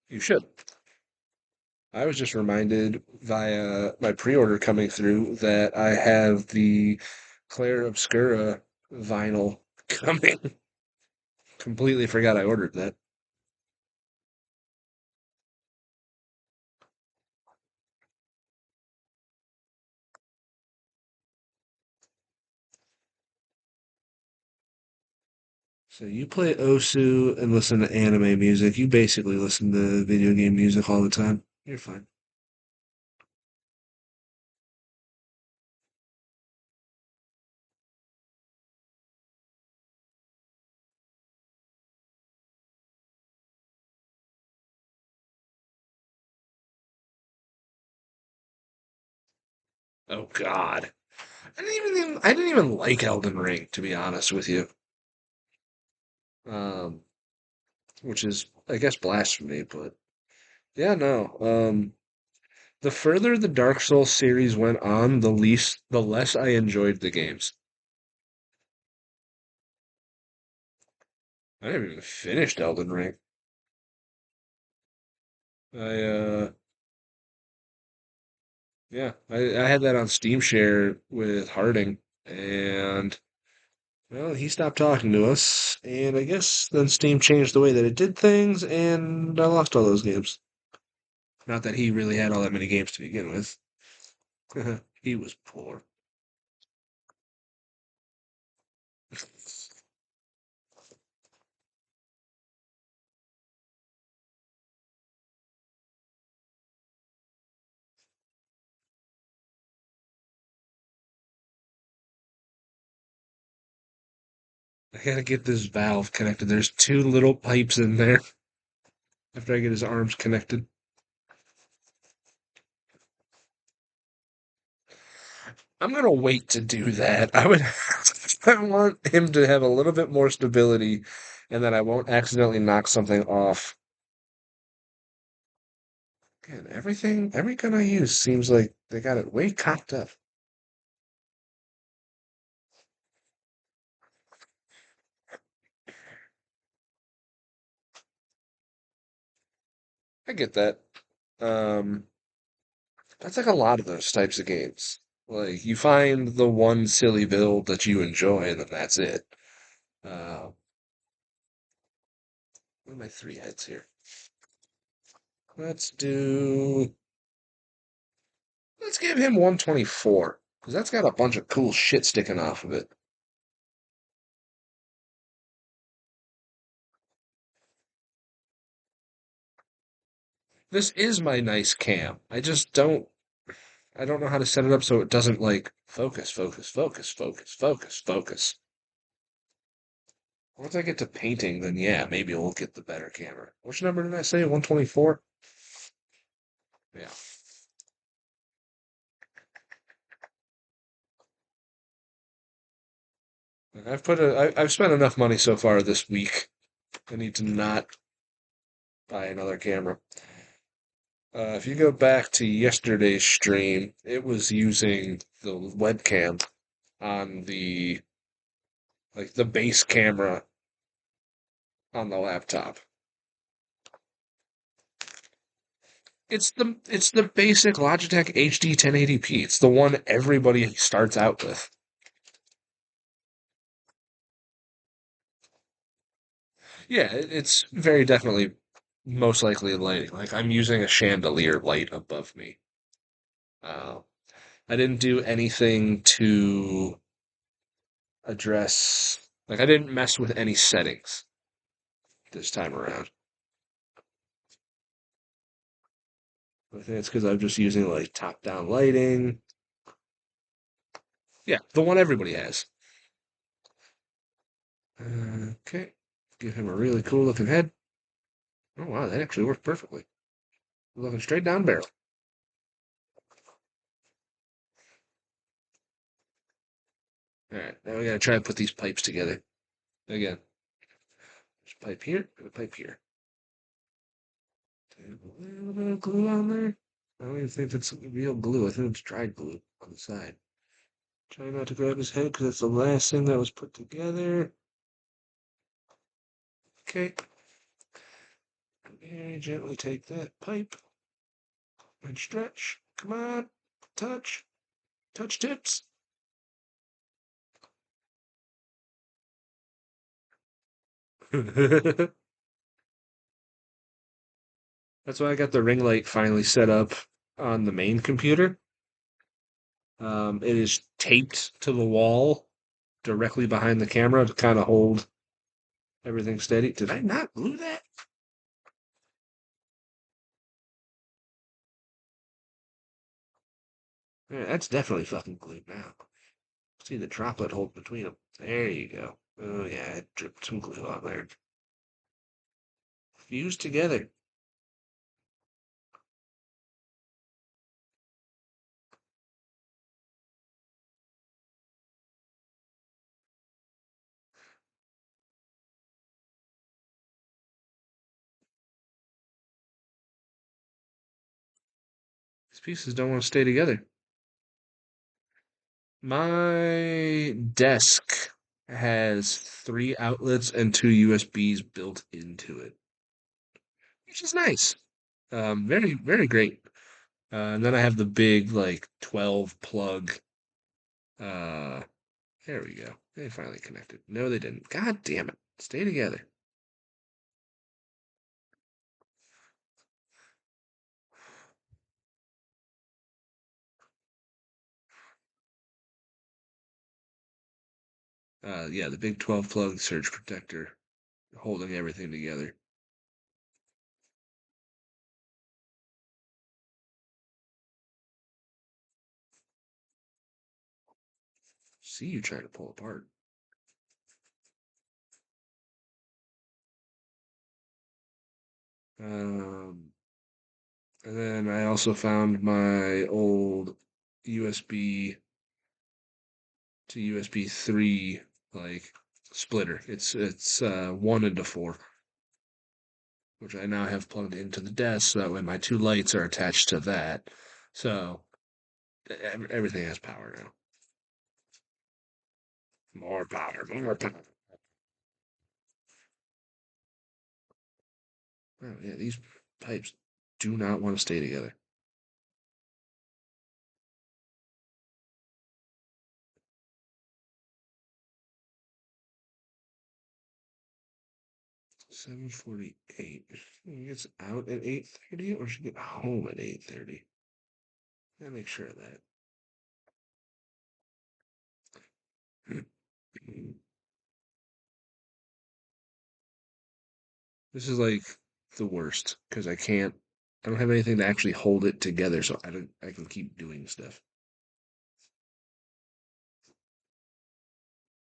You should. I was just reminded via my pre-order coming through that I have the Claire Obscura vinyl coming. Completely forgot I ordered that. So you play Osu and listen to anime music. You basically listen to video game music all the time. You're fine. Oh God. I didn't even like Elden Ring, to be honest with you. Um, which is I guess blasphemy, but yeah, no. The further the Dark Souls series went on, the less I enjoyed the games. I never even finished Elden Ring. I yeah, I had that on Steam Share with Harding, and well, he stopped talking to us, and I guess then Steam changed the way that it did things, and I lost all those games. Not that he really had all that many games to begin with. He was poor. I gotta get this valve connected. There's two little pipes in there. after I get his arms connected. I'm gonna wait to do that. I would I want him to have a little bit more stability and that I won't accidentally knock something off. Again, every gun I use seems like they got it way cocked up. I get that. Um, that's like a lot of those types of games. Like you find the one silly build that you enjoy, and then that's it. Uh, what are my three heads here? Let's do. Let's give him 124 because that's got a bunch of cool shit sticking off of it. This is my nice cam. I don't know how to set it up so it doesn't like focus, focus, focus, focus, focus, focus. Once I get to painting, then yeah, maybe we'll get the better camera. Which number did I say? 124? Yeah. I've spent enough money so far this week. I need to not buy another camera. If you go back to yesterday's stream, it was using the webcam on the base camera on the laptop. It's the basic Logitech HD 1080p. It's the one everybody starts out with. Yeah, it's very definitely most likely lighting. Like I'm using a chandelier light above me. Uh, I didn't do anything to address, like I didn't mess with any settings this time around. I think it's because I'm just using like top-down lighting. Yeah, the one everybody has. Okay, give him a really cool looking head. Oh wow, that actually worked perfectly. Looking straight down barrel. All right, now we gotta try to put these pipes together. Again, there's a pipe here and a pipe here. A little bit of glue on there. I don't even think that's real glue. I think it's dried glue on the side. Try not to grab his head because that's the last thing that was put together. Okay. Very gently take that pipe and stretch. Come on. Touch. Touch tips. That's why I got the ring light finally set up on the main computer. It is taped to the wall directly behind the camera to kind of hold everything steady. Did I not glue that? Yeah, that's definitely fucking glued now. See the droplet hold between them. There you go. Oh yeah, it dripped some glue on there. Fused together. These pieces don't want to stay together. My desk has three outlets and two USBs built into it, which is nice. Very, very great. And then I have the big, like, 12 plug. Uh, there we go. They finally connected. No, they didn't. God damn it. Stay together. Yeah, the big 12 plug surge protector holding everything together. See you trying to pull apart. Um, and then I also found my old USB to USB 3 like splitter. It's 1 into 4, which I now have plugged into the desk so that way my two lights are attached to that. So everything has power now. More power, more power. Oh yeah, these pipes do not want to stay together. 7:48. She gets out at 8:30 or she get home at 8:30. Gotta make sure of that. This is like the worst because I don't have anything to actually hold it together, so I can keep doing stuff.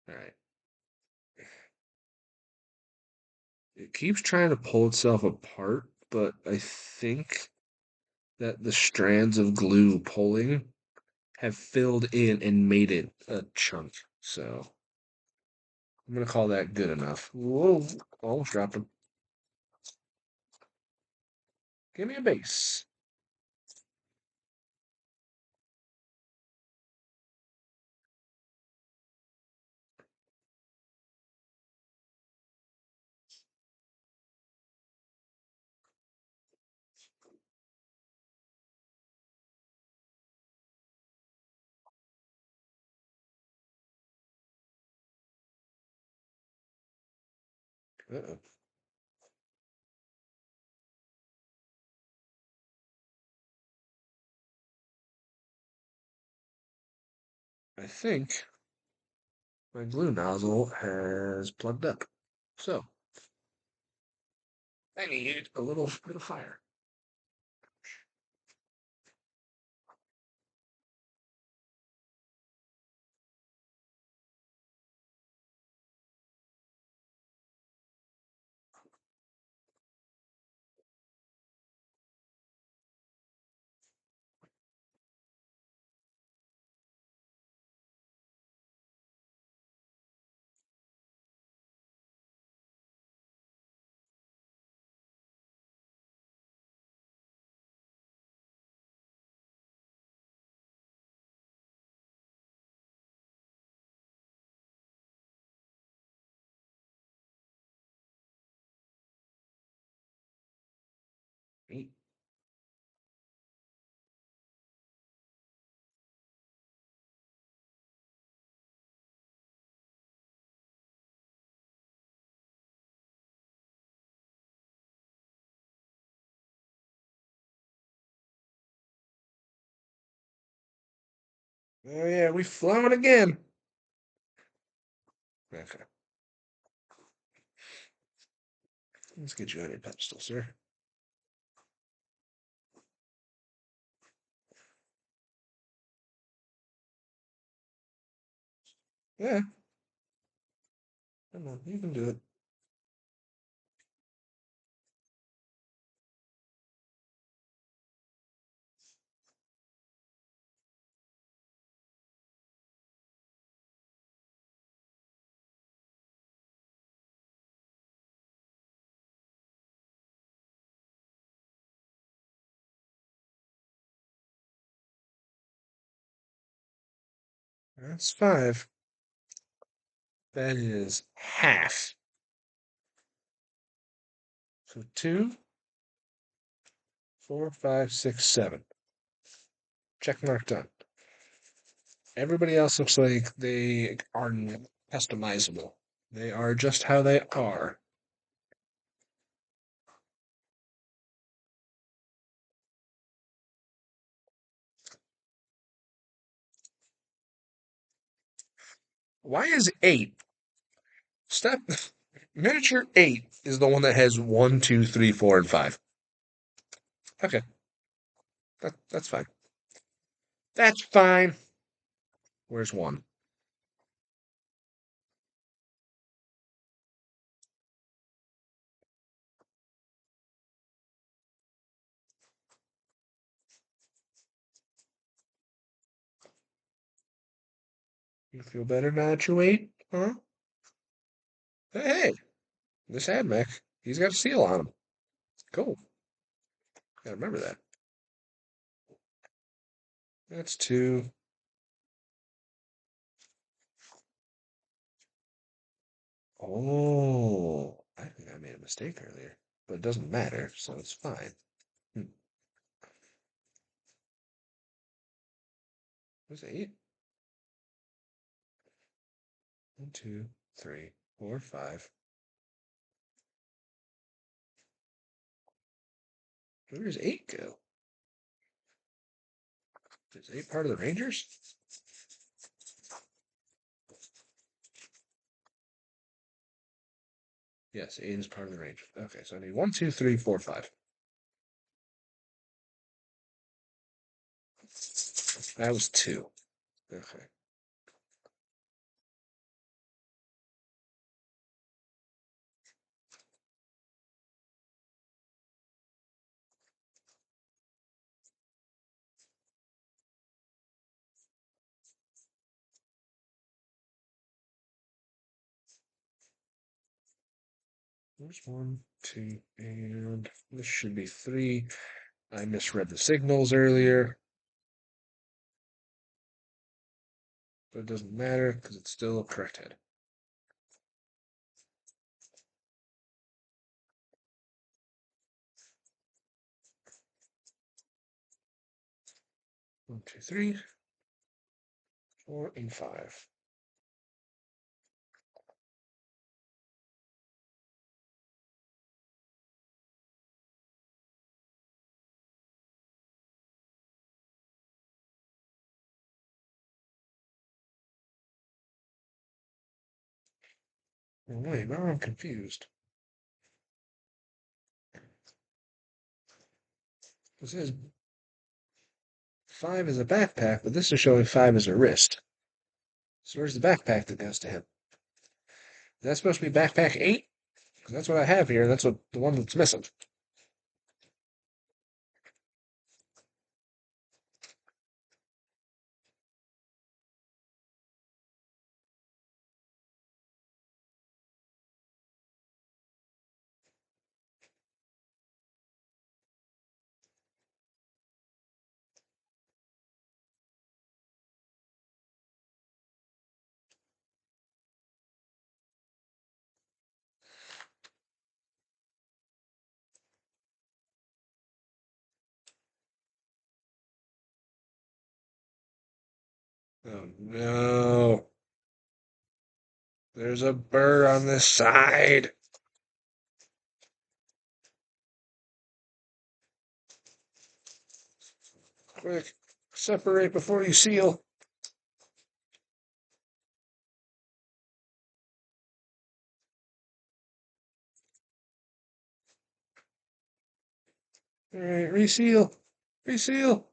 All right. It keeps trying to pull itself apart, but I think that the strands of glue pulling have filled in and made it a chunk. So I'm gonna call that good enough. Whoa, almost dropped him. Give me a base. Uh-oh. I think my glue nozzle has plugged up. So I need a little bit of fire. Oh yeah, we flowing again. Okay, let's get you on your pedestal, sir. Yeah, come on, you can do it. That's 5. That is half. So 2, 4, 5, 6, 7. Check mark done. Everybody else looks like they are customizable. They are just how they are. Why is 8? Step miniature 8 is the one that has 1, 2, 3, 4, and 5. Okay, that's fine. That's fine. Where's 1? You feel better now that you ate? Huh? Hey, this AdMech, he's got a seal on him. Cool. Gotta remember that. That's two. Oh, I think I made a mistake earlier, but it doesn't matter, so it's fine. Hmm. What's eight? One, two, three, four, five. Where does eight go? Is eight part of the Rangers? Yes, eight is part of the Rangers. Okay, so I need one, two, three, four, five. That was two. Okay. There's one, two, and this should be three. I misread the signals earlier, but it doesn't matter because it's still a correct head. One, two, three, four, and five. Oh, wait, now I'm confused. This is five is a backpack, but this is showing five as a wrist. So where's the backpack that goes to him? Is that supposed to be backpack eight? Because that's what I have here. That's what the one that's missing. Oh no. There's a bird on this side. Quick, separate before you seal. All right, reseal. Reseal.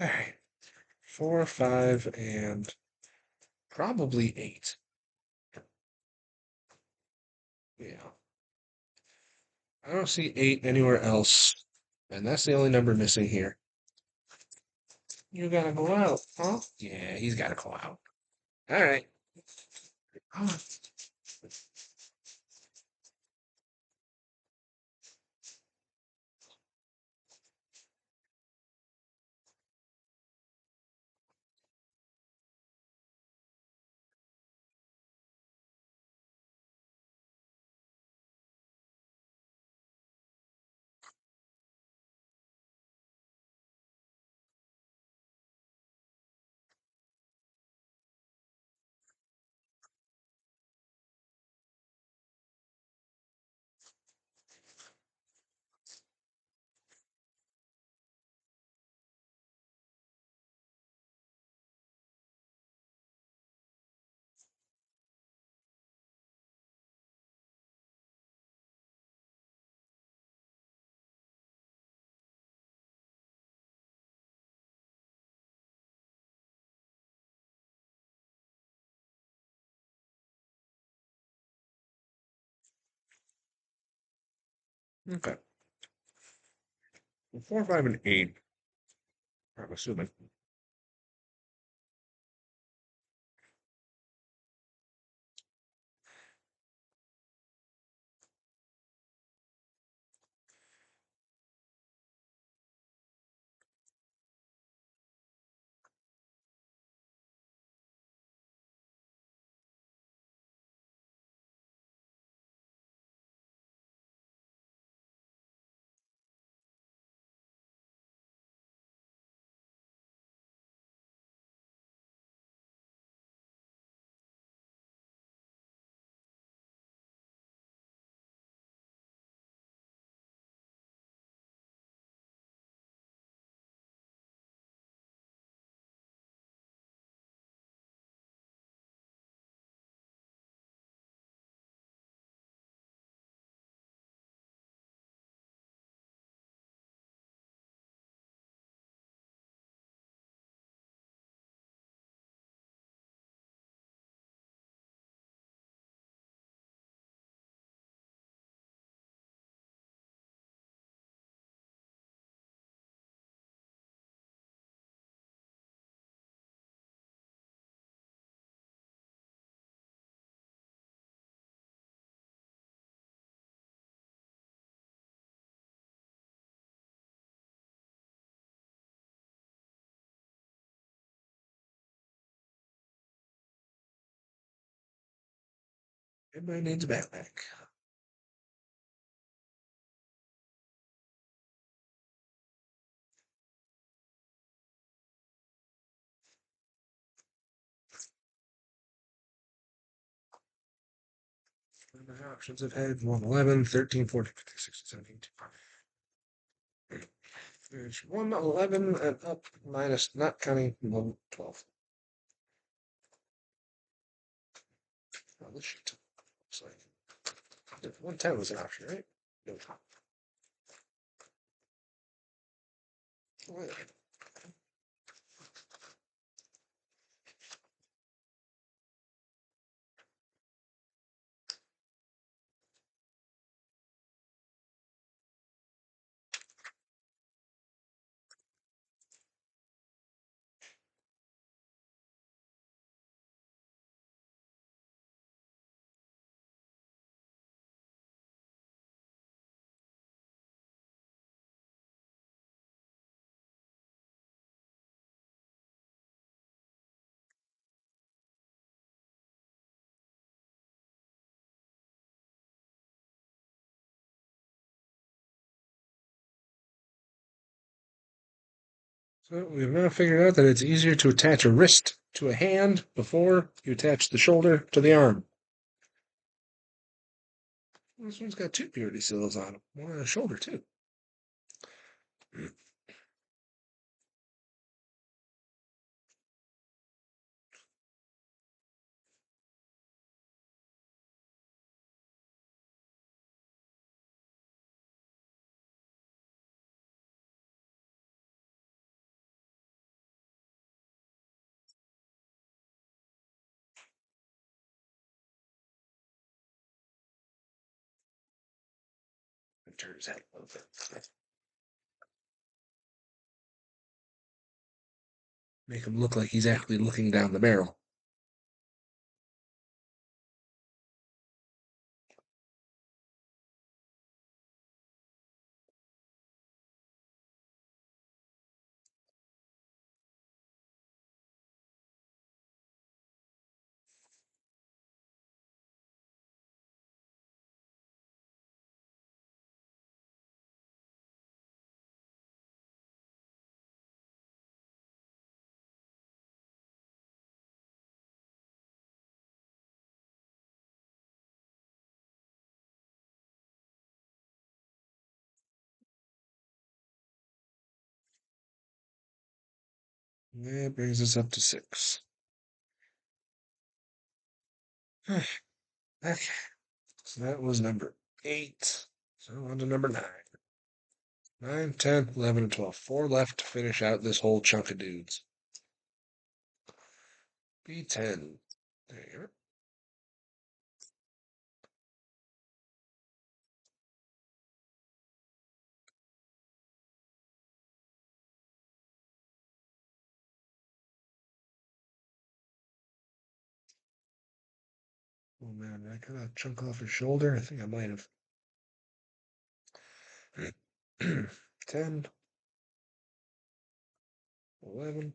All right, four, five, and probably eight. Yeah. I don't see eight anywhere else, and that's the only number missing here. You gotta go out, huh? Yeah, he's gotta go out. All right. Oh, Okay. 4, 5, and 8, I'm assuming. Everybody needs a backpack. And the options I've had 1, 11, 13, 14, 15, 16, 17. There's 1, 11, and up minus, not counting 1, 12. Oh, this shit looks like 110 was an option, right? No. Oh, yeah. So we've now figured out that it's easier to attach a wrist to a hand before you attach the shoulder to the arm. This one's got 2 purity seals on it. One on the shoulder, too. Turn his head a little bit. Make him look like he's actually looking down the barrel. That brings us up to 6. Okay, so that was number 8. So on to number 9. 9, 10, 11, and 12. 4 left to finish out this whole chunk of dudes. B10. There you go. Oh man, did I cut a chunk off his shoulder? I think I might have. 10, 11.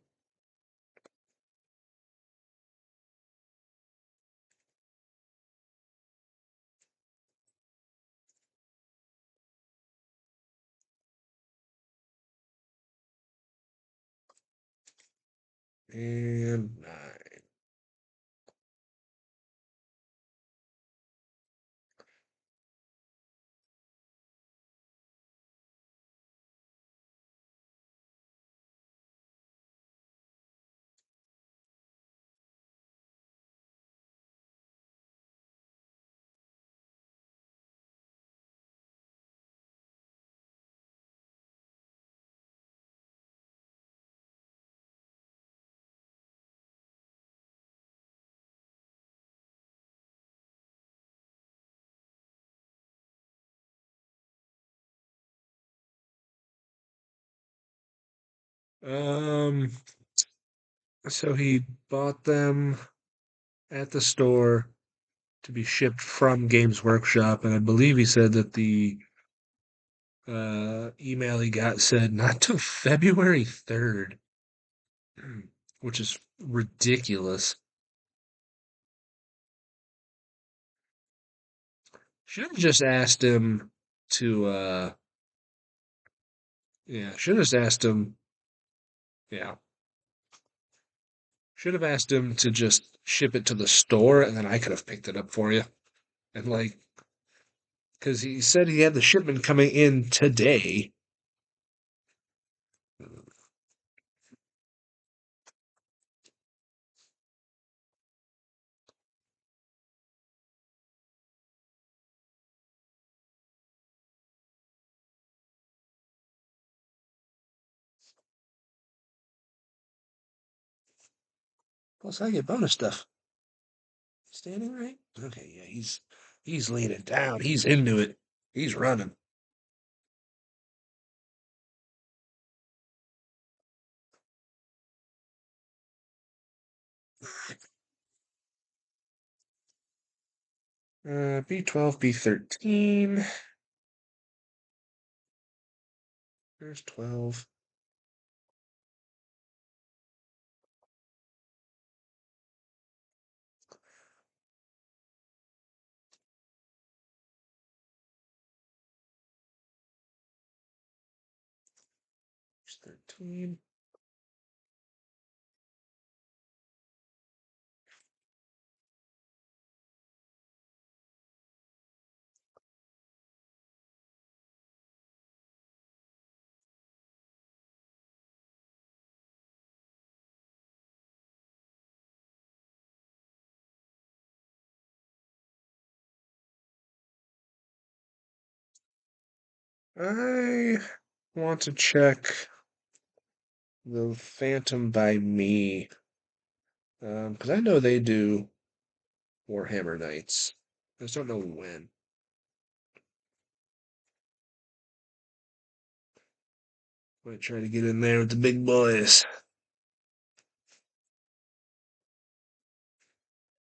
And 9. Um, so he bought them at the store to be shipped from Games Workshop, and I believe he said that the email he got said not till February 3rd, which is ridiculous. Should have just asked him to, yeah, should have just asked him, yeah, should have asked him to just ship it to the store and then I could have picked it up for you. And like, because he said he had the shipment coming in today. Plus, I get bonus stuff. Standing right? Okay, yeah, he's leaning down. He's into it. He's running. B12, B13. There's 12. There's 13. I want to check the Phantom by me. Because I know they do Warhammer Nights. I just don't know when. Might try to get in there with the big boys.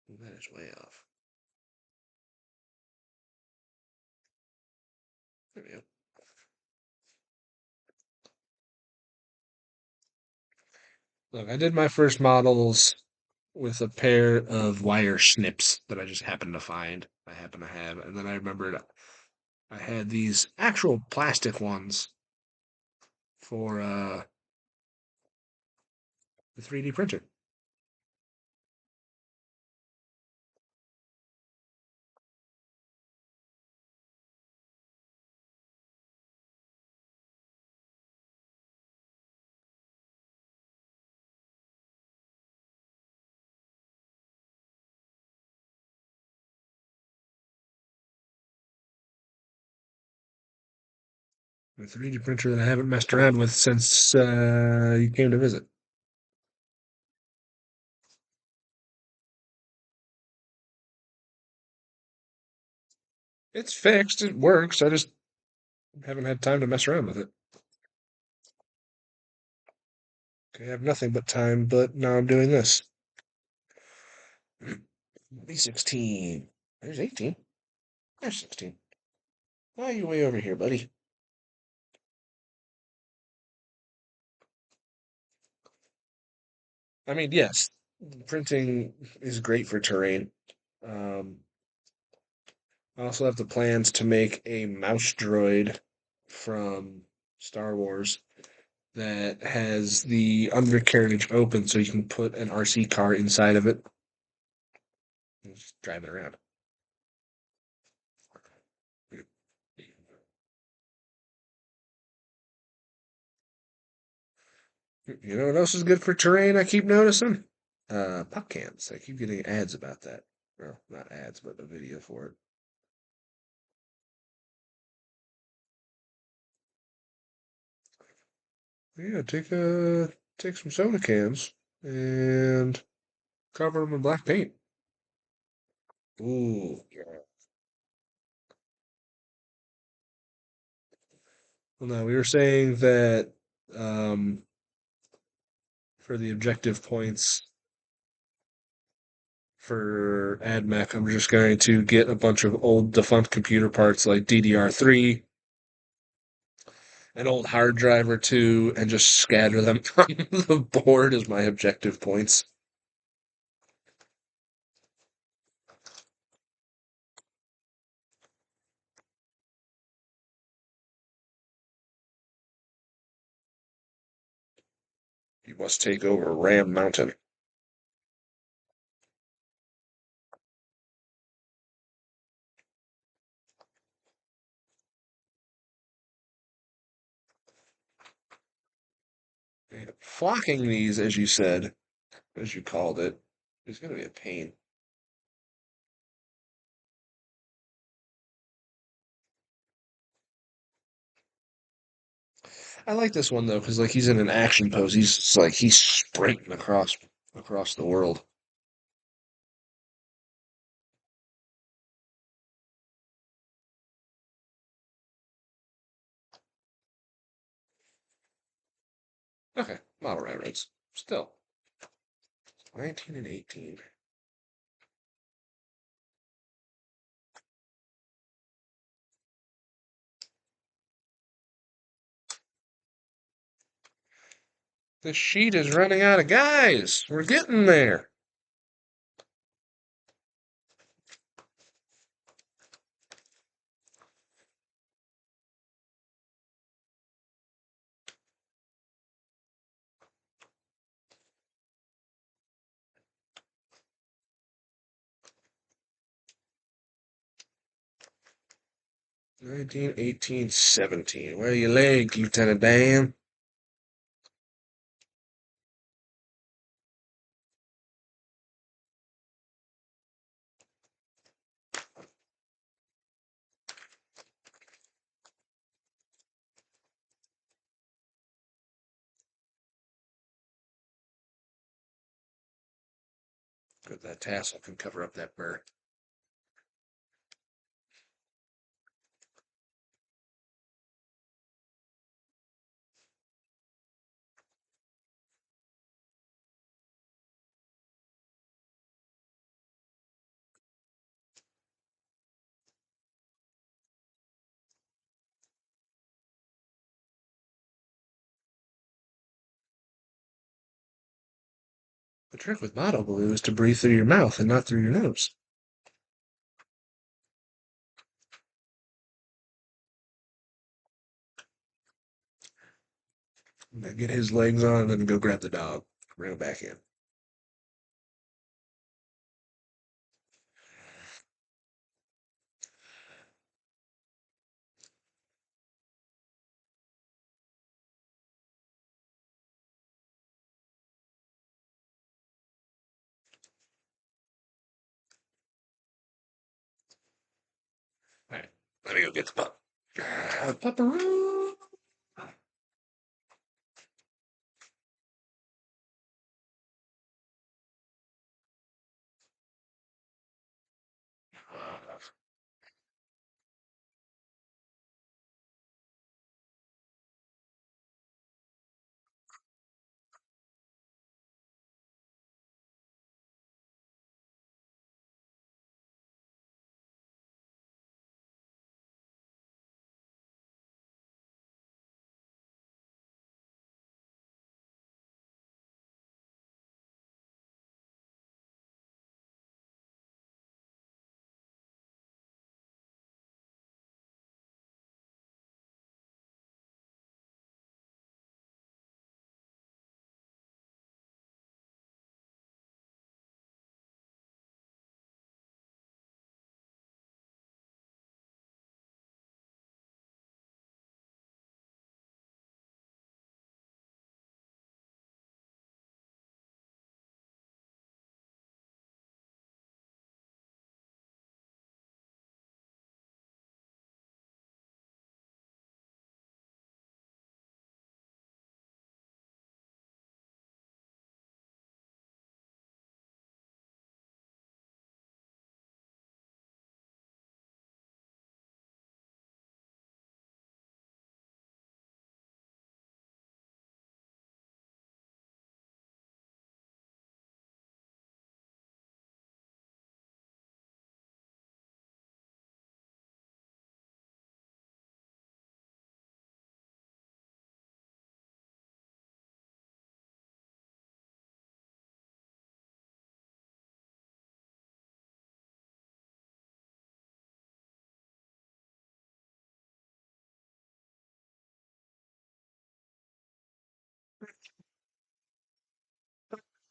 That is way off. There we go. Look, I did my first models with a pair of wire snips that I just happened to find. I happen to have, and then I remembered I had these actual plastic ones for the 3D printer. The 3D printer that I haven't messed around with since you came to visit. It's fixed. It works. I just haven't had time to mess around with it. Okay, I have nothing but time, but now I'm doing this. B16. There's 18. There's 16. Oh, you way over here, buddy. I mean, yes, printing is great for terrain. Um, I also have the plans to make a mouse droid from Star Wars that has the undercarriage open so you can put an RC car inside of it and just drive it around. You know what else is good for terrain? I keep noticing puck cans. I keep getting ads about that. Well, not ads, but a video for it. Yeah, take some soda cans and cover them in black paint. Ooh, yeah. Well, no, we were saying that um, for the objective points for AdMech, I'm just going to get a bunch of old defunct computer parts like DDR3, an old hard drive or two, and just scatter them on the board as my objective points. You must take over Ram Mountain. Flocking these, as you said, as you called it, is going to be a pain. I like this one though, because like he's in an action pose. He's sprinting across the world. Okay, model railroads. Still, 19 and 18. The sheet is running out of guys. We're getting there. Nineteen, 18, 17. Where are your legs, Lieutenant Dan? Good, that tassel can cover up that burr. The trick with bottle glue is to breathe through your mouth and not through your nose. Now get his legs on and then go grab the dog. Bring him back in. All right, let me go get the pup. Pupperoo.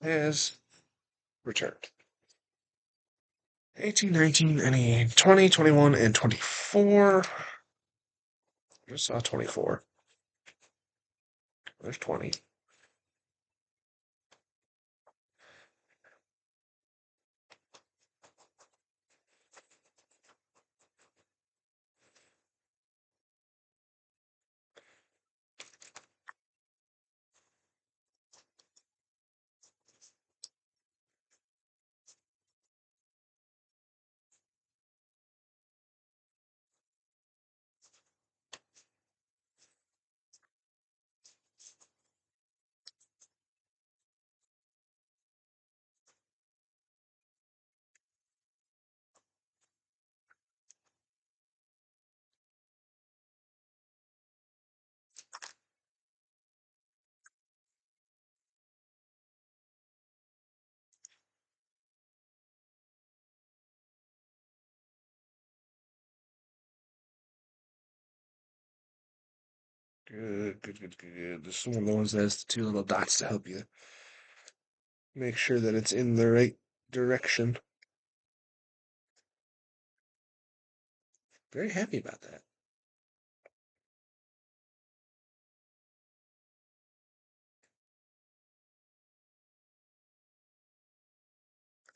has returned. 18, 19, any 20, 21, and 24. Just saw 24. There's 20. Good, good, good, good, good. This is one of the ones that has the two little dots to help you make sure that it's in the right direction. Very happy about that.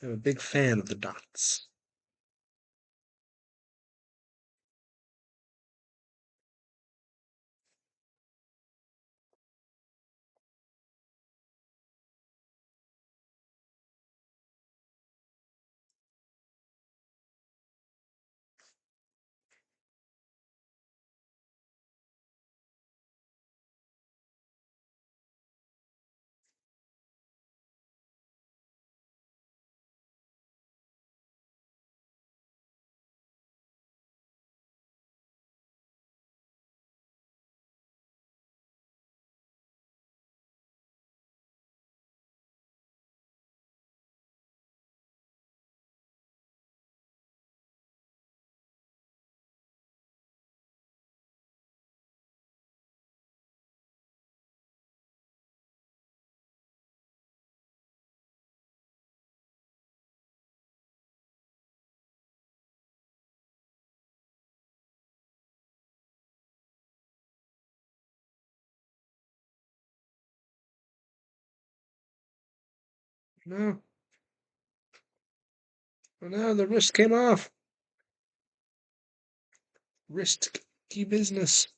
I'm a big fan of the dots. No, oh, no, the wrist came off. Risky business.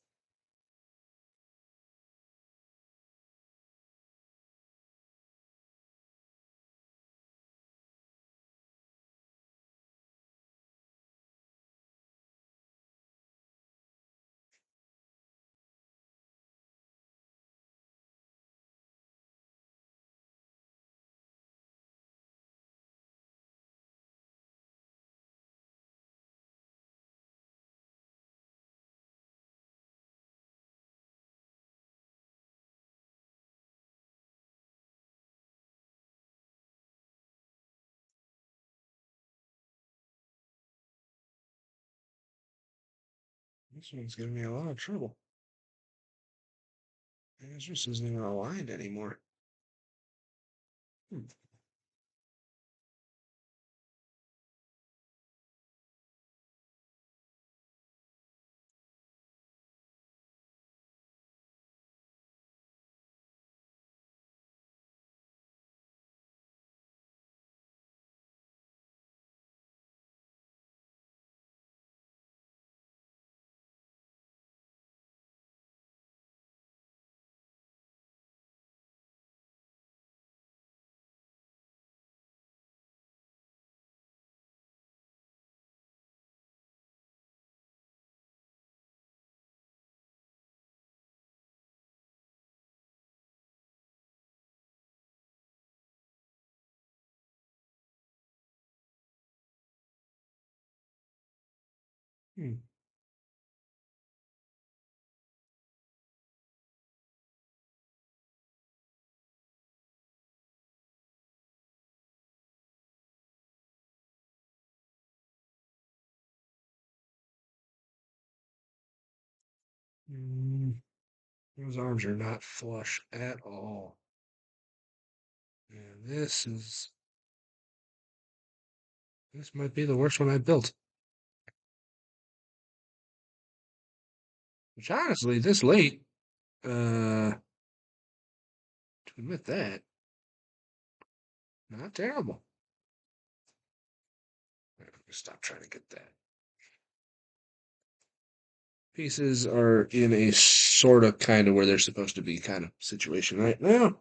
This one's giving me a lot of trouble. This wrist isn't even aligned anymore. Hmm. Hmm. Mm, those arms are not flush at all. And this might be the worst one I built. Which honestly, this late, to admit that, not terrible. Stop trying to get that. Pieces are in a sort of kind of where they're supposed to be kind of situation right now.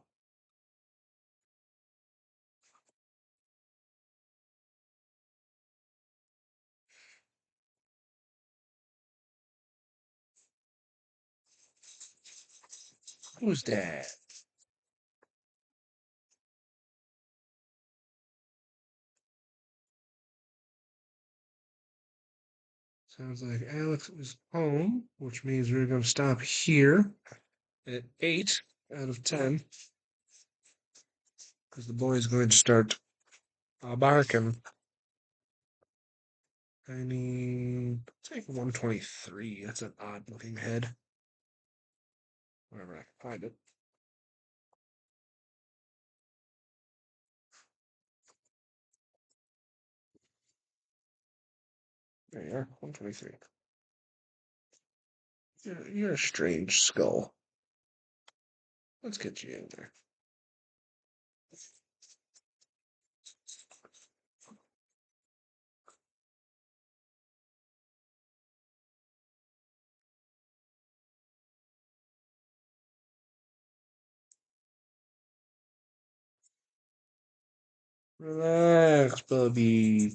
Who's that? Sounds like Alex is home, which means we're going to stop here at 8 out of 10 because the boy is going to start barking. I need, take 123. That's an odd looking head. Wherever I can find it. There you are, 123. You're a strange skull. Let's get you in there. Relax, Bubby.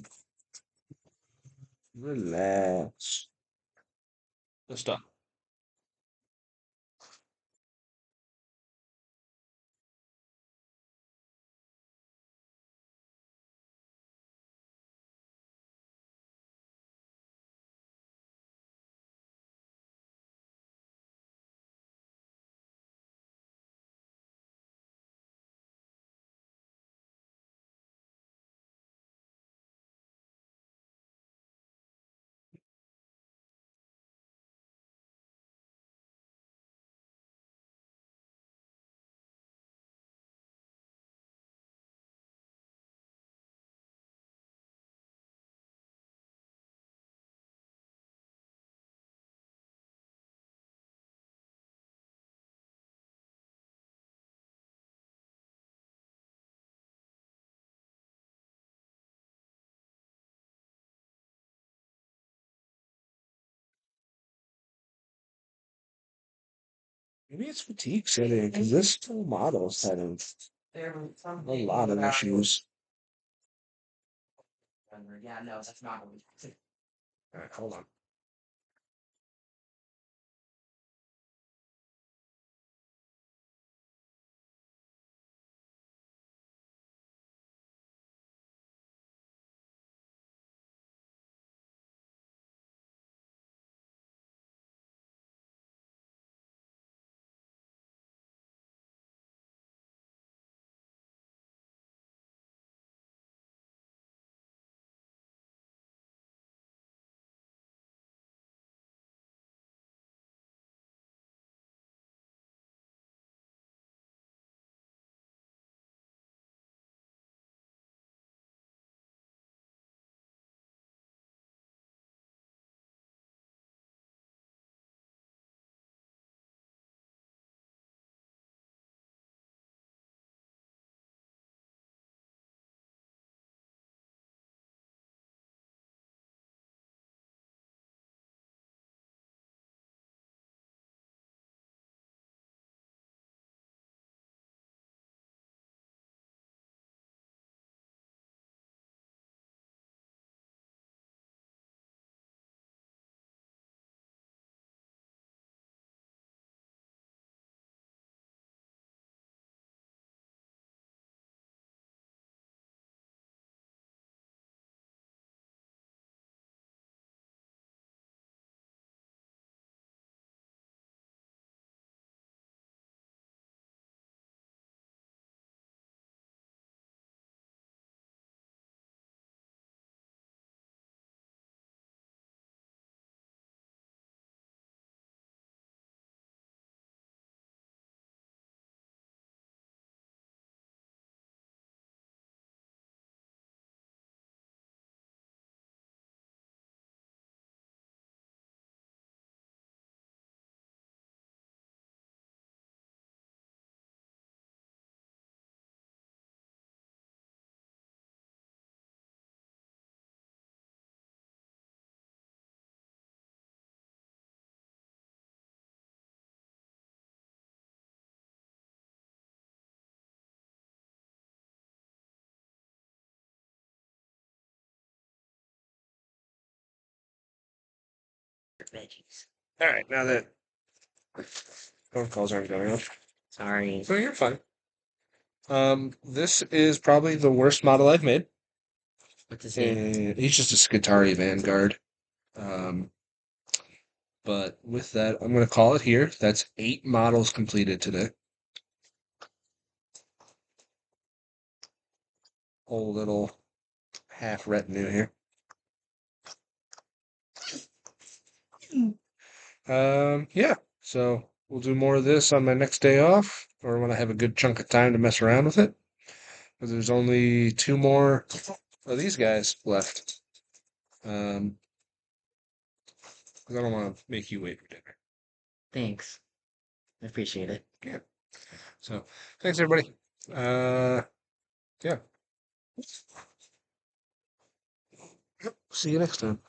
Relax. Let's stop. Maybe it's fatigue setting because this whole model is having a lot of issues. All right, hold on.
veggies.
All right, now that phone calls aren't going on,
Sorry.
so you're fine. This is probably the worst model I've made.
What's his name?
And he's just a Skitari Vanguard. Um, but with that, I'm going to call it here. That's 8 models completed today. Whole little half retinue here. Yeah. So we'll do more of this on my next day off, or when I have a good chunk of time to mess around with it. Because there's only 2 more of these guys left. Um, 'Cause I don't want to make you wait for dinner.
Thanks. I appreciate it.
Yeah. So thanks everybody. Yeah. See you next time.